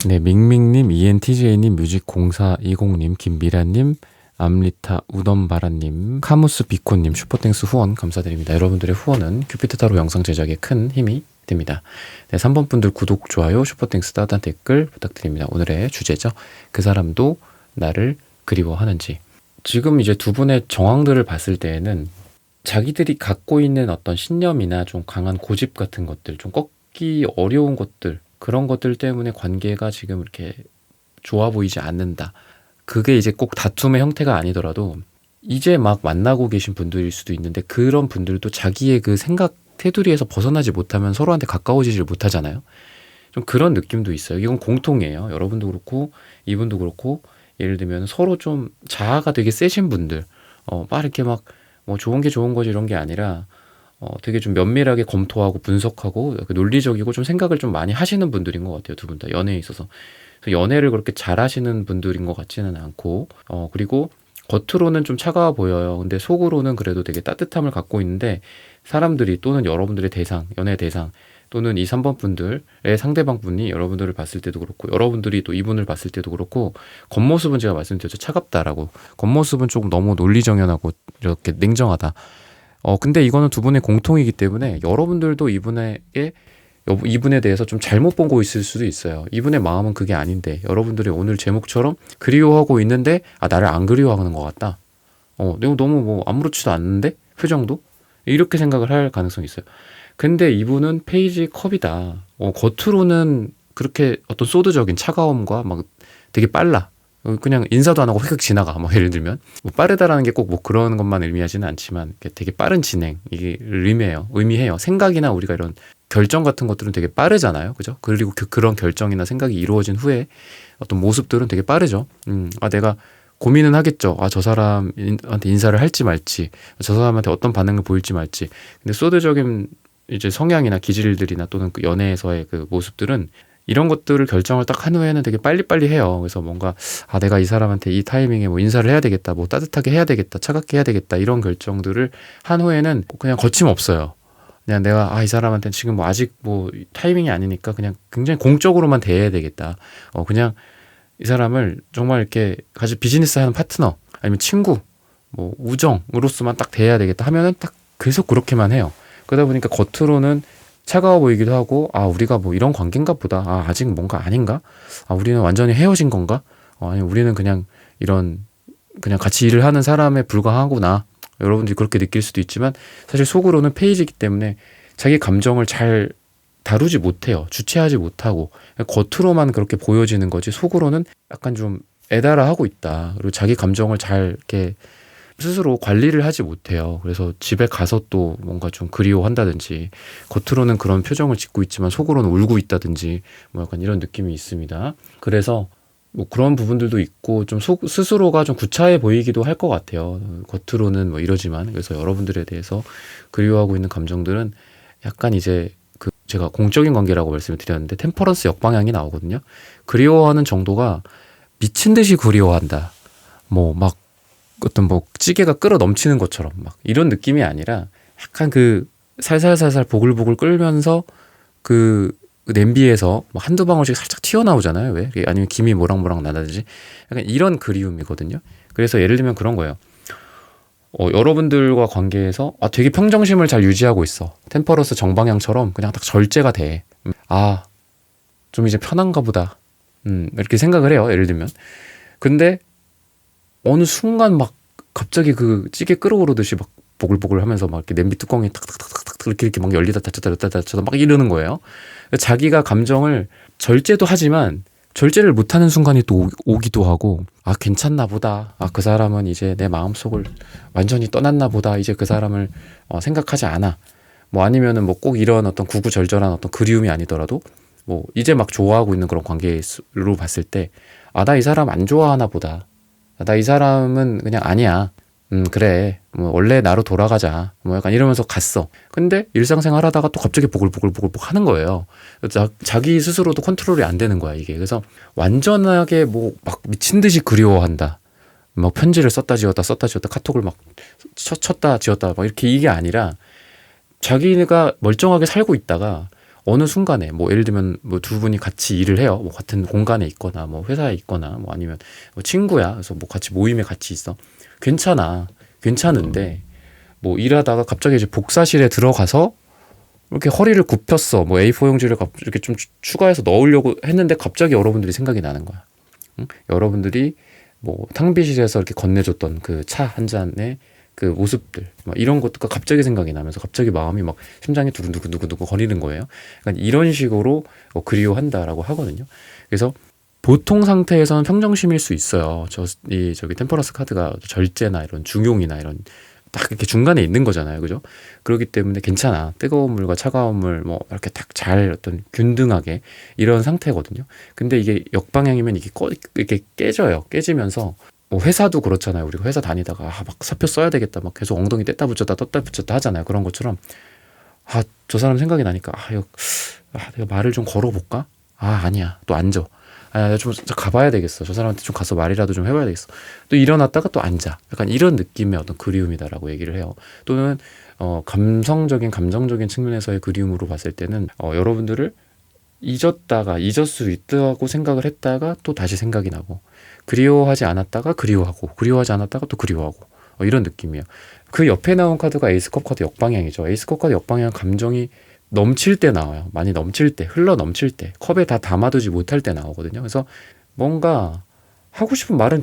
네, 밍밍님, ENTJ님, 뮤직0420님, 김미라님, 암리타 우덤바라님, 카무스 비코님, 슈퍼땡스 후원 감사드립니다. 여러분들의 후원은 큐피트 타로 영상 제작에 큰 힘이 됩니다. 네, 3번 분들 구독, 좋아요, 슈퍼땡스 따뜻한 댓글 부탁드립니다. 오늘의 주제죠. 그 사람도 나를 그리워하는지. 지금 이제 두 분의 정황들을 봤을 때에는 자기들이 갖고 있는 어떤 신념이나 좀 강한 고집 같은 것들, 좀 꺾기 어려운 것들, 그런 것들 때문에 관계가 지금 이렇게 좋아 보이지 않는다. 그게 이제 꼭 다툼의 형태가 아니더라도 이제 막 만나고 계신 분들일 수도 있는데 그런 분들도 자기의 그 생각 테두리에서 벗어나지 못하면 서로한테 가까워지질 못하잖아요. 좀 그런 느낌도 있어요. 이건 공통이에요. 여러분도 그렇고 이분도 그렇고 예를 들면 서로 좀 자아가 되게 세신 분들 막 이렇게 막 뭐 좋은 게 좋은 거지 이런 게 아니라 되게 좀 면밀하게 검토하고 분석하고 논리적이고 좀 생각을 좀 많이 하시는 분들인 것 같아요. 두 분 다 연애에 있어서. 그래서 연애를 그렇게 잘하시는 분들인 것 같지는 않고 그리고 겉으로는 좀 차가워 보여요. 근데 속으로는 그래도 되게 따뜻함을 갖고 있는데 사람들이 또는 여러분들의 대상, 연애 대상 또는 이 3번 분들의 상대방 분이 여러분들을 봤을 때도 그렇고 여러분들이 또 이분을 봤을 때도 그렇고 겉모습은 제가 말씀드렸죠. 차갑다라고. 겉모습은 조금 너무 논리정연하고 이렇게 냉정하다. 근데 이거는 두 분의 공통이기 때문에 여러분들도 이분에 대해서 좀 잘못 보고 있을 수도 있어요. 이분의 마음은 그게 아닌데 여러분들이 오늘 제목처럼 그리워하고 있는데 나를 안 그리워하는 것 같다. 내가 너무 뭐 아무렇지도 않는데 표정도 이렇게 생각을 할 가능성이 있어요. 근데 이분은 페이지 컵이다. 겉으로는 그렇게 어떤 소드적인 차가움과 막 되게 빨라. 그냥 인사도 안 하고 휙휙 지나가. 뭐 예를 들면 뭐 빠르다라는 게 꼭 뭐 그런 것만 의미하지는 않지만 되게 빠른 진행 이게 의미해요. 생각이나 우리가 이런 결정 같은 것들은 되게 빠르잖아요, 그죠? 그리고 그런 결정이나 생각이 이루어진 후에 어떤 모습들은 되게 빠르죠. 내가 고민은 하겠죠. 저 사람한테 인사를 할지 말지, 저 사람한테 어떤 반응을 보일지 말지. 근데 소드적인 이제 성향이나 기질들이나 또는 그 연애에서의 그 모습들은 이런 것들을 결정을 딱 한 후에는 되게 빨리빨리 해요. 그래서 뭔가 내가 이 사람한테 이 타이밍에 뭐 인사를 해야 되겠다, 뭐 따뜻하게 해야 되겠다, 차갑게 해야 되겠다 이런 결정들을 한 후에는 그냥 거침없어요. 그냥 내가 이 사람한테 지금 뭐 아직 뭐 타이밍이 아니니까 그냥 굉장히 공적으로만 대해야 되겠다. 그냥 이 사람을 정말 이렇게 같이 비즈니스 하는 파트너 아니면 친구, 뭐 우정으로서만 딱 대해야 되겠다 하면은 딱 계속 그렇게만 해요. 그러다 보니까 겉으로는 차가워 보이기도 하고 우리가 뭐 이런 관계인가 보다. 아직 뭔가 아닌가? 우리는 완전히 헤어진 건가? 아니 우리는 그냥 이런 그냥 같이 일을 하는 사람에 불과하구나. 여러분들이 그렇게 느낄 수도 있지만 사실 속으로는 페이지이기 때문에 자기 감정을 잘 다루지 못해요. 주체하지 못하고 겉으로만 그렇게 보여지는 거지 속으로는 약간 좀 애달아 하고 있다. 그리고 자기 감정을 잘 이렇게 스스로 관리를 하지 못해요. 그래서 집에 가서 또 뭔가 좀 그리워한다든지 겉으로는 그런 표정을 짓고 있지만 속으로는 울고 있다든지 뭐 약간 이런 느낌이 있습니다. 그래서 뭐 그런 부분들도 있고 좀 스스로가 좀 구차해 보이기도 할 것 같아요. 겉으로는 뭐 이러지만 그래서 여러분들에 대해서 그리워하고 있는 감정들은 약간 이제 그 제가 공적인 관계라고 말씀을 드렸는데 템퍼런스 역방향이 나오거든요. 그리워하는 정도가 미친 듯이 그리워한다. 뭐 막 어떤 뭐 찌개가 끓어 넘치는 것처럼 막 이런 느낌이 아니라 약간 그 살살살살 보글보글 끓면서 그 냄비에서 막 한두 방울씩 살짝 튀어나오잖아요. 왜? 아니면 김이 모락모락 나다든지 약간 이런 그리움이거든요. 그래서 예를 들면 그런 거예요. 여러분들과 관계에서 되게 평정심을 잘 유지하고 있어. 템퍼러스 정방향처럼 그냥 딱 절제가 돼. 좀 이제 편한가 보다. 이렇게 생각을 해요. 예를 들면. 근데 어느 순간 막 갑자기 그 찌개 끓어오르듯이 막 보글보글 하면서 막 이렇게 냄비 뚜껑이 탁탁탁탁탁 이렇게 막 열리다 닫혔다 열리다 닫혀서 막 이러는 거예요. 자기가 감정을 절제도 하지만 절제를 못하는 순간이 또 오기도 하고 괜찮나 보다. 그 사람은 이제 내 마음속을 완전히 떠났나 보다. 이제 그 사람을 생각하지 않아. 뭐 아니면은 뭐 꼭 이런 어떤 구구절절한 어떤 그리움이 아니더라도 뭐 이제 막 좋아하고 있는 그런 관계로 봤을 때 나 이 사람 안 좋아하나 보다. 나 이 사람은 그냥 아니야. 그래. 뭐 원래 나로 돌아가자. 뭐 약간 이러면서 갔어. 근데 일상생활 하다가 또 갑자기 보글보글 하는 거예요. 자기 스스로도 컨트롤이 안 되는 거야, 이게. 그래서 완전하게 뭐 막 미친 듯이 그리워한다. 막 편지를 썼다 지웠다 카톡을 막 쳤다 지웠다 막 이렇게 이게 아니라 자기가 멀쩡하게 살고 있다가 어느 순간에 뭐 예를 들면 뭐 두 분이 같이 일을 해요. 뭐 같은 공간에 있거나 뭐 회사에 있거나 뭐 아니면 뭐 친구야. 그래서 뭐 같이 모임에 같이 있어. 괜찮은데 뭐 일하다가 갑자기 이제 복사실에 들어가서 이렇게 허리를 굽혔어. 뭐 A4 용지를 이렇게 좀 추가해서 넣으려고 했는데 갑자기 여러분들이 생각이 나는 거야. 응? 여러분들이 뭐 탕비실에서 이렇게 건네줬던 그 차 한 잔에 그 모습들 막 이런 것도 갑자기 생각이 나면서 갑자기 마음이 막 심장이 두근두근두근두근 거리는 거예요. 그러니까 이런 식으로 그리워한다라고 하거든요. 그래서 보통 상태에서는 평정심일 수 있어요. 저기 템퍼런스 카드가 절제나 이런 중용이나 이런 딱 이렇게 중간에 있는 거잖아요. 그죠? 그렇기 때문에 괜찮아. 뜨거운 물과 차가운 물 뭐 이렇게 딱 잘 어떤 균등하게 이런 상태거든요. 근데 이게 역방향이면 이게 깨져요. 깨지면서 뭐 회사도 그렇잖아요. 우리가 회사 다니다가 막 사표 써야 되겠다. 막 계속 엉덩이 뗐다 붙였다 하잖아요. 그런 것처럼 저 사람 생각이 나니까 내가 말을 좀 걸어볼까? 아니야. 또 앉아. 내가 좀 가봐야 되겠어. 저 사람한테 좀 가서 말이라도 좀 해봐야 되겠어. 또 일어났다가 또 앉아. 약간 이런 느낌의 어떤 그리움이다라고 얘기를 해요. 또는 감정적인 측면에서의 그리움으로 봤을 때는 여러분들을 잊을 수 있다고 생각을 했다가 또 다시 생각이 나고 그리워하지 않았다가 그리워하고 그리워하지 않았다가 또 그리워하고 이런 느낌이에요. 그 옆에 나온 카드가 에이스컵 카드 역방향이죠. 에이스컵 카드 역방향 감정이 넘칠 때 나와요. 많이 넘칠 때, 흘러 넘칠 때, 컵에 다 담아두지 못할 때 나오거든요. 그래서 뭔가 하고 싶은 말은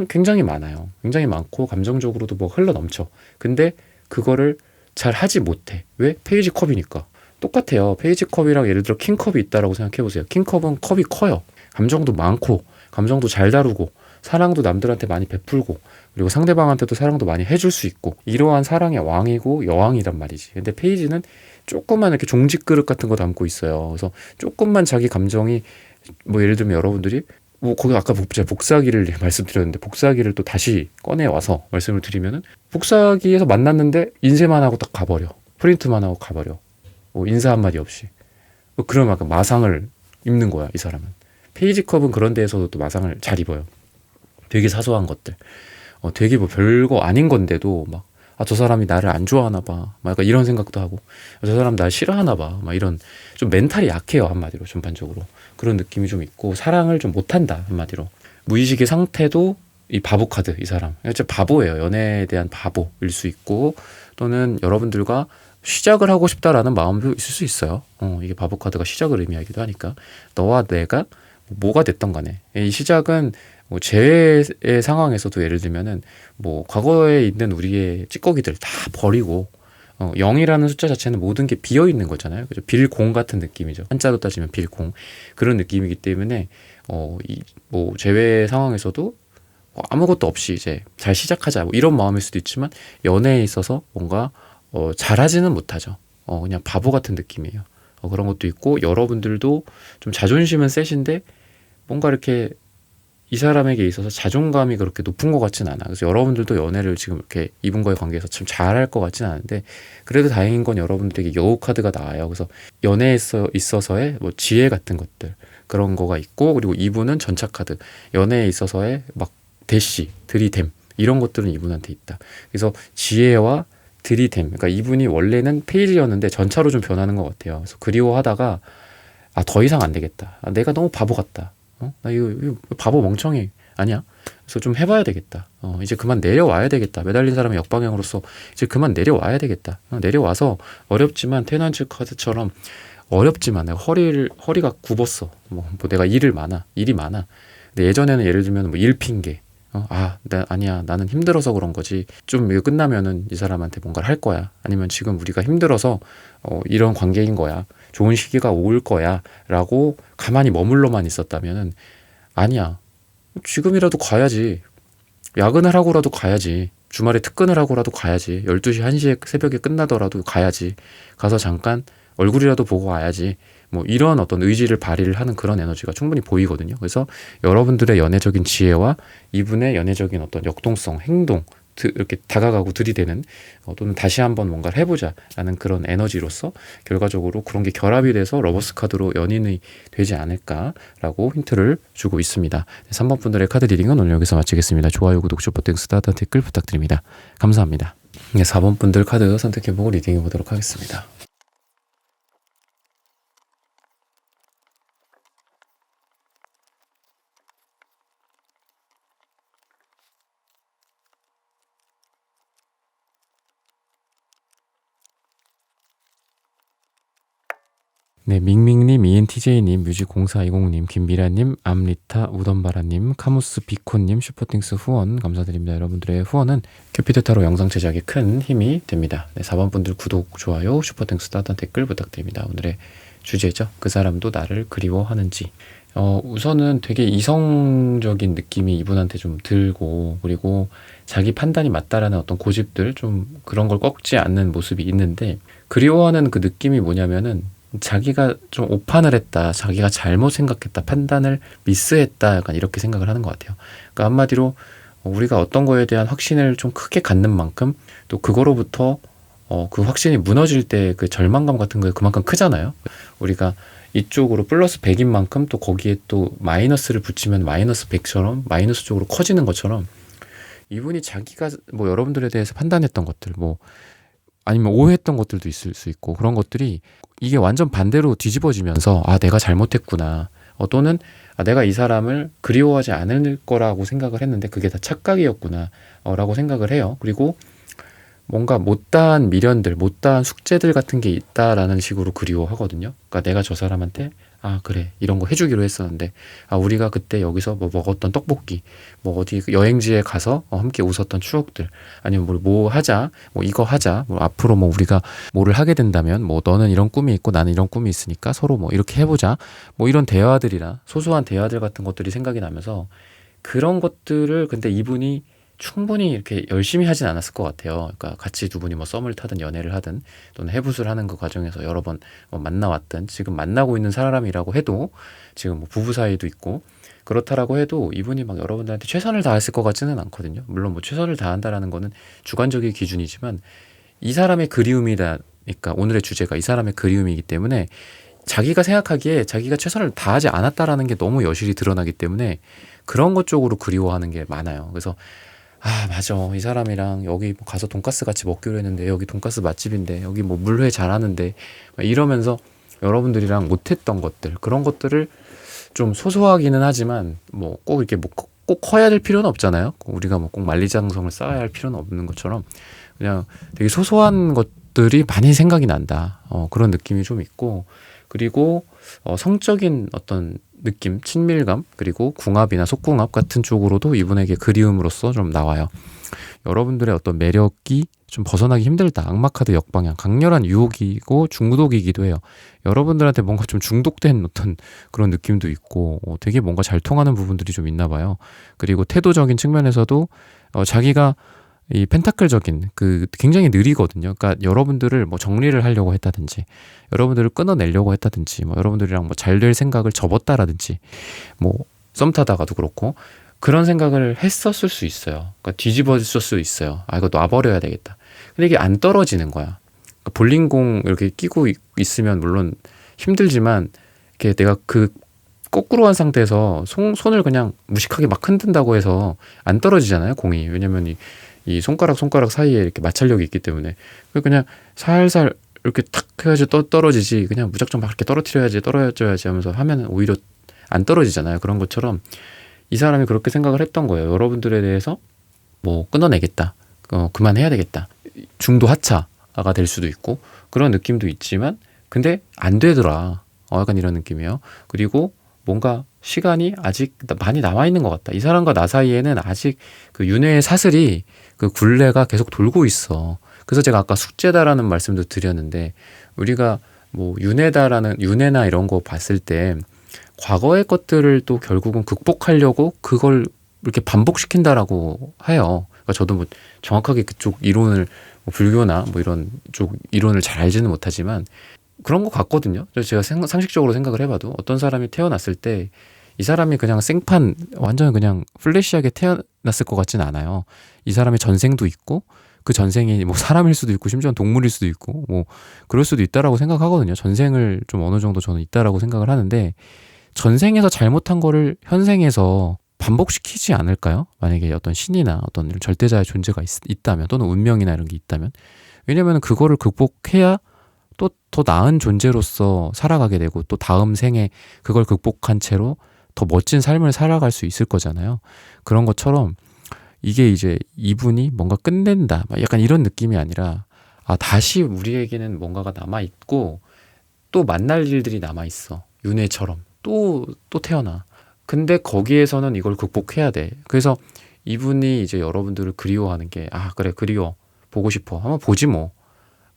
굉장히 많아요. 굉장히 많고 감정적으로도 뭐 흘러 넘쳐. 근데 그거를 잘 하지 못해. 왜? 페이지 컵이니까. 똑같아요. 페이지 컵이랑 예를 들어 킹컵이 있다라고 생각해 보세요. 킹컵은 컵이 커요. 감정도 많고, 감정도 잘 다루고, 사랑도 남들한테 많이 베풀고, 그리고 상대방한테도 사랑도 많이 해줄 수 있고, 이러한 사랑의 왕이고 여왕이란 말이지. 근데 페이지는 조금만 이렇게 종직 그릇 같은 거 담고 있어요. 그래서 조금만 자기 감정이 뭐 예를 들면 여러분들이 뭐 거기 아까 제가 복사기를 말씀드렸는데 복사기를 또 다시 꺼내 와서 말씀을 드리면은 복사기에서 만났는데 인쇄만 하고 딱 가버려. 프린트만 하고 가버려. 뭐 인사 한마디 없이. 그러면 약간 마상을 입는 거야, 이 사람은. 페이지컵은 그런 데에서도 또 마상을 잘 입어요. 되게 사소한 것들. 되게 뭐 별거 아닌 건데도 막 저 사람이 나를 안 좋아하나 봐. 막 약간 이런 생각도 하고 저 사람 날 싫어하나 봐. 막 이런 좀 멘탈이 약해요, 한마디로. 전반적으로. 그런 느낌이 좀 있고 사랑을 좀 못한다, 한마디로. 무의식의 상태도 이 바보 카드, 이 사람. 진짜 바보예요. 연애에 대한 바보일 수 있고 또는 여러분들과 시작을 하고 싶다라는 마음도 있을 수 있어요. 이게 바보 카드가 시작을 의미하기도 하니까 너와 내가 뭐가 됐던 간에 이 시작은 뭐 재회의 상황에서도 예를 들면은 뭐 과거에 있는 우리의 찌꺼기들 다 버리고 0이라는 숫자 자체는 모든 게 비어 있는 거잖아요. 그죠? 빌공 같은 느낌이죠. 한자로 따지면 빌공 그런 느낌이기 때문에 뭐 제외 상황에서도 아무것도 없이 이제 잘 시작하자 뭐 이런 마음일 수도 있지만 연애에 있어서 뭔가 잘하지는 못하죠. 그냥 바보 같은 느낌이에요. 그런 것도 있고 여러분들도 좀 자존심은 세신데 뭔가 이렇게 이 사람에게 있어서 자존감이 그렇게 높은 것 같진 않아. 그래서 여러분들도 연애를 지금 이렇게 이분과의 관계에서 참 잘할 것 같진 않은데 그래도 다행인 건 여러분들에게 여우 카드가 나와요. 그래서 연애에 있어서의 뭐 지혜 같은 것들 그런 거가 있고 그리고 이분은 전차 카드 연애에 있어서의 막 대시, 들이댐 이런 것들은 이분한테 있다. 그래서 지혜와 들이댐 그러니까 이분이 원래는 페이지였는데 전차로 좀 변하는 것 같아요. 그래서 그리워하다가 더 이상 안 되겠다. 내가 너무 바보 같다. 나 이거 바보 멍청이 아니야? 그래서 좀 해봐야 되겠다. 이제 그만 내려와야 되겠다. 매달린 사람의 역방향으로서 이제 그만 내려와야 되겠다. 내려와서 어렵지만 테너즈 카드처럼 어렵지만 내가 허리가 굽었어. 뭐 내가 일이 많아. 근데 예전에는 예를 들면 뭐 일 핑계. 아니야. 나는 힘들어서 그런 거지. 좀 이거 끝나면은 이 사람한테 뭔가를 할 거야. 아니면 지금 우리가 힘들어서 이런 관계인 거야. 좋은 시기가 올 거야. 라고 가만히 머물러만 있었다면은 아니야. 지금이라도 가야지. 야근을 하고라도 가야지. 주말에 특근을 하고라도 가야지. 12시, 1시에 새벽에 끝나더라도 가야지. 가서 잠깐 얼굴이라도 보고 와야지. 뭐 이런 어떤 의지를 발휘를 하는 그런 에너지가 충분히 보이거든요. 그래서 여러분들의 연애적인 지혜와 이분의 연애적인 어떤 역동성, 행동 이렇게 다가가고 들이대는 또는 다시 한번 뭔가를 해보자라는 그런 에너지로서 결과적으로 그런 게 결합이 돼서 러버스 카드로 연인이 되지 않을까라고 힌트를 주고 있습니다. 3번 분들의 카드 리딩은 오늘 여기서 마치겠습니다. 좋아요, 구독, 슈퍼땡스, 따뜻한 댓글 부탁드립니다. 감사합니다. 4번 분들 카드 선택해보고 리딩해보도록 하겠습니다. 네, 밍밍님, ENTJ님, 뮤직0420님, 김미라님, 암리타, 우던바라님, 카무스 비코님, 슈퍼띵스 후원 감사드립니다. 여러분들의 후원은 큐피드 타로 영상 제작에 큰 힘이 됩니다. 네, 4번 분들 구독, 좋아요, 슈퍼띵스 따뜻한 댓글 부탁드립니다. 오늘의 주제죠. 그 사람도 나를 그리워하는지. 우선은 되게 이성적인 느낌이 이분한테 좀 들고 그리고 자기 판단이 맞다라는 어떤 고집들 좀 그런 걸 꺾지 않는 모습이 있는데 그리워하는 그 느낌이 뭐냐면은 자기가 좀 오판을 했다, 자기가 잘못 생각했다, 판단을 미스했다, 약간 이렇게 생각을 하는 것 같아요. 그러니까 한마디로 우리가 어떤 거에 대한 확신을 좀 크게 갖는 만큼 또 그거로부터 그 확신이 무너질 때 그 절망감 같은 거 그만큼 크잖아요. 우리가 이쪽으로 플러스 100인 만큼 또 거기에 또 마이너스를 붙이면 마이너스 100처럼 마이너스 쪽으로 커지는 것처럼 이분이 자기가 뭐 여러분들에 대해서 판단했던 것들 뭐 아니면 오해했던 것들도 있을 수 있고 그런 것들이 이게 완전 반대로 뒤집어지면서 내가 잘못했구나 또는 내가 이 사람을 그리워하지 않을 거라고 생각을 했는데 그게 다 착각이었구나 라고 생각을 해요. 그리고 뭔가 못다한 미련들, 못다한 숙제들 같은 게 있다라는 식으로 그리워하거든요. 그러니까 내가 저 사람한테 그래 이런 거 해주기로 했었는데 우리가 그때 여기서 뭐 먹었던 떡볶이 뭐 어디 여행지에 가서 함께 웃었던 추억들 아니면 뭐 하자 뭐 이거 하자 뭐 앞으로 뭐 우리가 뭐를 하게 된다면 뭐 너는 이런 꿈이 있고 나는 이런 꿈이 있으니까 서로 뭐 이렇게 해보자 뭐 이런 대화들이나 소소한 대화들 같은 것들이 생각이 나면서 그런 것들을 근데 이분이 충분히 이렇게 열심히 하진 않았을 것 같아요. 그러니까 같이 두 분이 뭐 썸을 타든 연애를 하든 또는 해부술 하는 그 과정에서 여러 번 만나왔든 지금 만나고 있는 사람이라고 해도 지금 뭐 부부 사이도 있고 그렇다라고 해도 이분이 막 여러분들한테 최선을 다했을 것 같지는 않거든요. 물론 뭐 최선을 다한다라는 거는 주관적인 기준이지만 이 사람의 그리움이다. 그러니까 오늘의 주제가 이 사람의 그리움이기 때문에 자기가 생각하기에 자기가 최선을 다하지 않았다라는 게 너무 여실히 드러나기 때문에 그런 것 쪽으로 그리워하는 게 많아요. 그래서 맞아. 이 사람이랑 여기 가서 돈가스 같이 먹기로 했는데 여기 돈가스 맛집인데 여기 뭐 물회 잘하는데 이러면서 여러분들이랑 못했던 것들 그런 것들을 좀 소소하기는 하지만 뭐 꼭 이렇게 꼭 커야 될 필요는 없잖아요. 우리가 뭐 꼭 만리장성을 쌓아야 할 필요는 없는 것처럼 그냥 되게 소소한 것들이 많이 생각이 난다. 그런 느낌이 좀 있고 그리고 성적인 어떤 느낌, 친밀감 그리고 궁합이나 속궁합 같은 쪽으로도 이분에게 그리움으로써 좀 나와요. 여러분들의 어떤 매력이 좀 벗어나기 힘들다. 악마카드 역방향. 강렬한 유혹이고 중독이기도 해요. 여러분들한테 뭔가 좀 중독된 어떤 그런 느낌도 있고 되게 뭔가 잘 통하는 부분들이 좀 있나 봐요. 그리고 태도적인 측면에서도 자기가 이 펜타클적인 굉장히 느리거든요. 그러니까 여러분들을 뭐 정리를 하려고 했다든지 여러분들을 끊어내려고 했다든지 뭐 여러분들이랑 뭐 잘 될 생각을 접었다라든지 뭐 썸 타다가도 그렇고 그런 생각을 했었을 수 있어요. 그러니까 뒤집어졌을 수 있어요. 아, 이거 놔버려야 되겠다. 근데 이게 안 떨어지는 거야. 그러니까 볼링공 이렇게 끼고 있으면 물론 힘들지만 이렇게 내가 거꾸로 한 상태에서 손을 그냥 무식하게 막 흔든다고 해서 안 떨어지잖아요, 공이. 왜냐면 이 손가락 사이에 이렇게 마찰력이 있기 때문에 그냥 살살 이렇게 탁 해야지 떨어지지. 그냥 무작정 막 이렇게 떨어져야지 하면서 하면 오히려 안 떨어지잖아요. 그런 것처럼 이 사람이 그렇게 생각을 했던 거예요. 여러분들에 대해서 뭐 끊어내겠다. 그만해야 되겠다. 중도 하차가 될 수도 있고 그런 느낌도 있지만 근데 안 되더라. 약간 이런 느낌이에요. 그리고 뭔가 시간이 아직 많이 남아있는 것 같다. 이 사람과 나 사이에는 아직 그 윤회의 사슬이 그 굴레가 계속 돌고 있어. 그래서 제가 아까 숙제다라는 말씀도 드렸는데 우리가 뭐 윤회나 이런 거 봤을 때 과거의 것들을 또 결국은 극복하려고 그걸 이렇게 반복시킨다라고 해요. 그러니까 저도 뭐 정확하게 그쪽 이론을 뭐 불교나 뭐 이런 쪽 이론을 잘 알지는 못하지만 그런 것 같거든요. 제가 상식적으로 생각을 해봐도 어떤 사람이 태어났을 때 이 사람이 그냥 생판 완전 그냥 플래시하게 태어났을 것 같진 않아요. 이 사람의 전생도 있고 그 전생이 뭐 사람일 수도 있고 심지어 동물일 수도 있고 뭐 그럴 수도 있다라고 생각하거든요. 전생을 좀 어느 정도 저는 있다라고 생각을 하는데 전생에서 잘못한 거를 현생에서 반복시키지 않을까요? 만약에 어떤 신이나 어떤 이런 절대자의 존재가 있다면 또는 운명이나 이런 게 있다면 왜냐면 그거를 극복해야 또 더 나은 존재로서 살아가게 되고 또 다음 생에 그걸 극복한 채로 더 멋진 삶을 살아갈 수 있을 거잖아요. 그런 것처럼 이게 이제 이분이 뭔가 끝낸다 약간 이런 느낌이 아니라 다시 우리에게는 뭔가가 남아있고 또 만날 일들이 남아있어. 윤회처럼 또 태어나. 근데 거기에서는 이걸 극복해야 돼. 그래서 이분이 이제 여러분들을 그리워하는 게 그래 그리워 보고 싶어 한번 보지 뭐.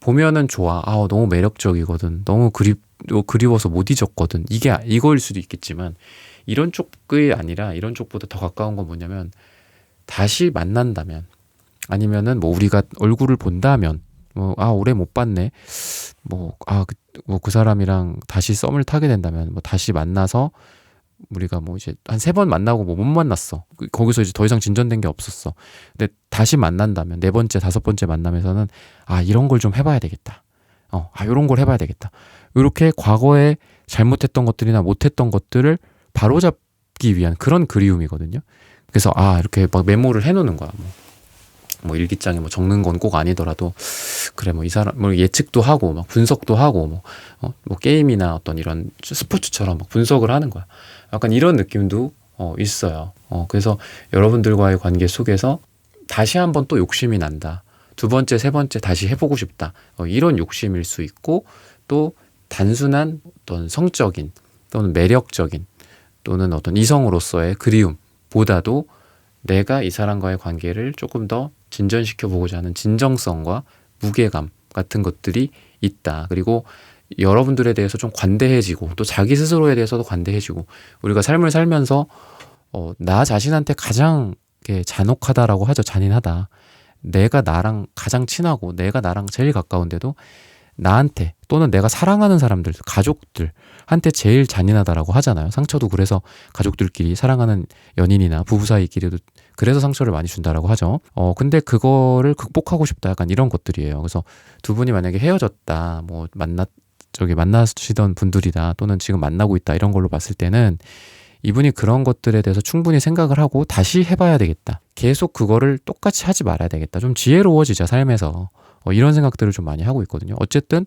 보면은 좋아. 너무 매력적이거든. 너무 그리워서 못 잊었거든. 이거일 수도 있겠지만 이런 쪽이 아니라 이런 쪽보다 더 가까운 건 뭐냐면 다시 만난다면 아니면은 뭐 우리가 얼굴을 본다면 오래 못 봤네. 그 사람이랑 다시 썸을 타게 된다면 뭐 다시 만나서 우리가 뭐 이제 한 3번 만나고 뭐 못 만났어. 거기서 이제 더 이상 진전된 게 없었어. 근데 다시 만난다면 4번째, 5번째 만남에서는 이런 걸 좀 해봐야 되겠다. 이런 걸 해봐야 되겠다. 이렇게 과거에 잘못했던 것들이나 못했던 것들을 바로잡기 위한 그런 그리움이거든요. 그래서 이렇게 막 메모를 해놓는 거야. 뭐 일기장에 뭐 적는 건 꼭 아니더라도 그래 뭐 이 사람 뭐 예측도 하고 막 분석도 하고 뭐 게임이나 어떤 이런 스포츠처럼 막 분석을 하는 거야. 약간 이런 느낌도 있어요. 그래서 여러분들과의 관계 속에서 다시 한번 또 욕심이 난다. 2번째, 3번째 다시 해보고 싶다. 이런 욕심일 수 있고 또 단순한 어떤 성적인 또는 매력적인 또는 어떤 이성으로서의 그리움보다도 내가 이 사람과의 관계를 조금 더 진전시켜 보고자 하는 진정성과 무게감 같은 것들이 있다. 그리고 여러분들에 대해서 좀 관대해지고 또 자기 스스로에 대해서도 관대해지고 우리가 삶을 살면서 나 자신한테 가장 잔혹하다라고 하죠. 잔인하다. 내가 나랑 가장 친하고 내가 나랑 제일 가까운데도 나한테 또는 내가 사랑하는 사람들, 가족들한테 제일 잔인하다라고 하잖아요. 상처도 그래서 가족들끼리 사랑하는 연인이나 부부 사이끼리도 그래서 상처를 많이 준다라고 하죠. 근데 그거를 극복하고 싶다. 약간 이런 것들이에요. 그래서 두 분이 만약에 헤어졌다, 뭐 만나시던 분들이다, 또는 지금 만나고 있다 이런 걸로 봤을 때는 이분이 그런 것들에 대해서 충분히 생각을 하고 다시 해봐야 되겠다. 계속 그거를 똑같이 하지 말아야 되겠다. 좀 지혜로워지자 삶에서. 이런 생각들을 좀 많이 하고 있거든요. 어쨌든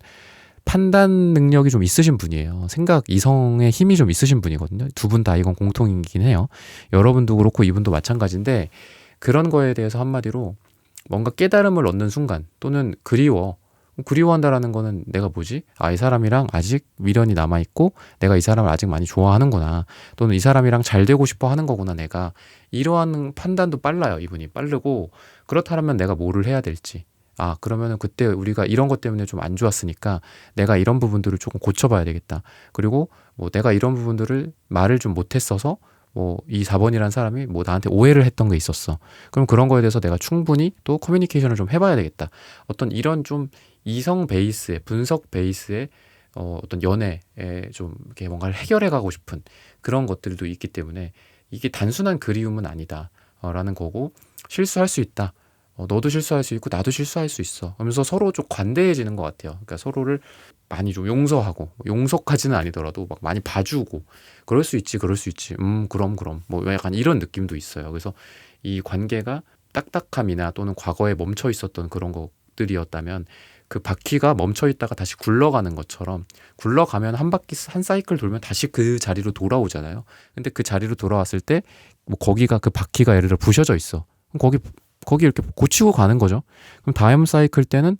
판단 능력이 좀 있으신 분이에요. 이성의 힘이 좀 있으신 분이거든요. 두 분 다 이건 공통이긴 해요. 여러분도 그렇고 이분도 마찬가지인데 그런 거에 대해서 한마디로 뭔가 깨달음을 얻는 순간 또는 그리워. 그리워한다라는 거는 내가 뭐지? 아, 이 사람이랑 아직 미련이 남아있고 내가 이 사람을 아직 많이 좋아하는구나. 또는 이 사람이랑 잘 되고 싶어 하는 거구나. 내가 이러한 판단도 빨라요. 이분이 빠르고 그렇다면 내가 뭐를 해야 될지. 아, 그러면은 그때 우리가 이런 것 때문에 좀 안 좋았으니까 내가 이런 부분들을 조금 고쳐봐야 되겠다. 그리고 뭐 내가 이런 부분들을 말을 좀 못했어서 뭐 이 4번이라는 사람이 뭐 나한테 오해를 했던 게 있었어. 그럼 그런 거에 대해서 내가 충분히 또 커뮤니케이션을 좀 해봐야 되겠다. 어떤 이런 좀 이성 베이스의 분석 베이스의 어떤 연애에 좀 이렇게 뭔가를 해결해 가고 싶은 그런 것들도 있기 때문에 이게 단순한 그리움은 아니다. 라는 거고 실수할 수 있다. 너도 실수할 수 있고 나도 실수할 수 있어. 그러면서 서로 좀 관대해지는 것 같아요. 그러니까 서로를 많이 좀 용서하고 용서까지는 아니더라도 막 많이 봐주고 그럴 수 있지, 그럴 수 있지. 그럼 뭐 약간 이런 느낌도 있어요. 그래서 이 관계가 딱딱함이나 또는 과거에 멈춰 있었던 그런 것들이었다면 그 바퀴가 멈춰 있다가 다시 굴러가는 것처럼 굴러가면 한 바퀴 한 사이클 돌면 다시 그 자리로 돌아오잖아요. 근데 그 자리로 돌아왔을 때 뭐 거기가 그 바퀴가 예를 들어 부셔져 있어. 그럼 거기 이렇게 고치고 가는 거죠. 그럼 다음 사이클 때는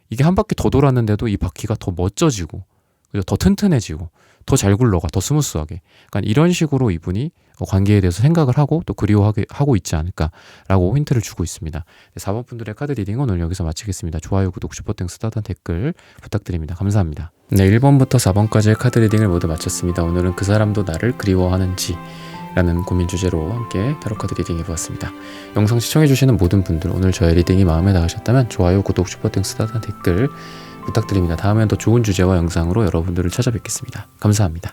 이게 한 바퀴 더 돌았는데도 이 바퀴가 더 멋져지고 더 튼튼해지고 더 잘 굴러가 더 스무스하게. 그러니까 이런 식으로 이분이 관계에 대해서 생각을 하고 또 그리워하게 하고 있지 않을까라고 힌트를 주고 있습니다. 4번 분들의 카드 리딩은 오늘 여기서 마치겠습니다. 좋아요, 구독, 슈퍼땡스, 따단 댓글 부탁드립니다. 감사합니다. 네, 1번부터 4번까지의 카드 리딩을 모두 마쳤습니다. 오늘은 그 사람도 나를 그리워하는지 라는 고민 주제로 함께 타로카드 리딩 해보았습니다. 영상 시청해주시는 모든 분들 오늘 저의 리딩이 마음에 닿으셨다면 좋아요, 구독, 슈퍼땡스, 따단 댓글 부탁드립니다. 다음엔 더 좋은 주제와 영상으로 여러분들을 찾아뵙겠습니다. 감사합니다.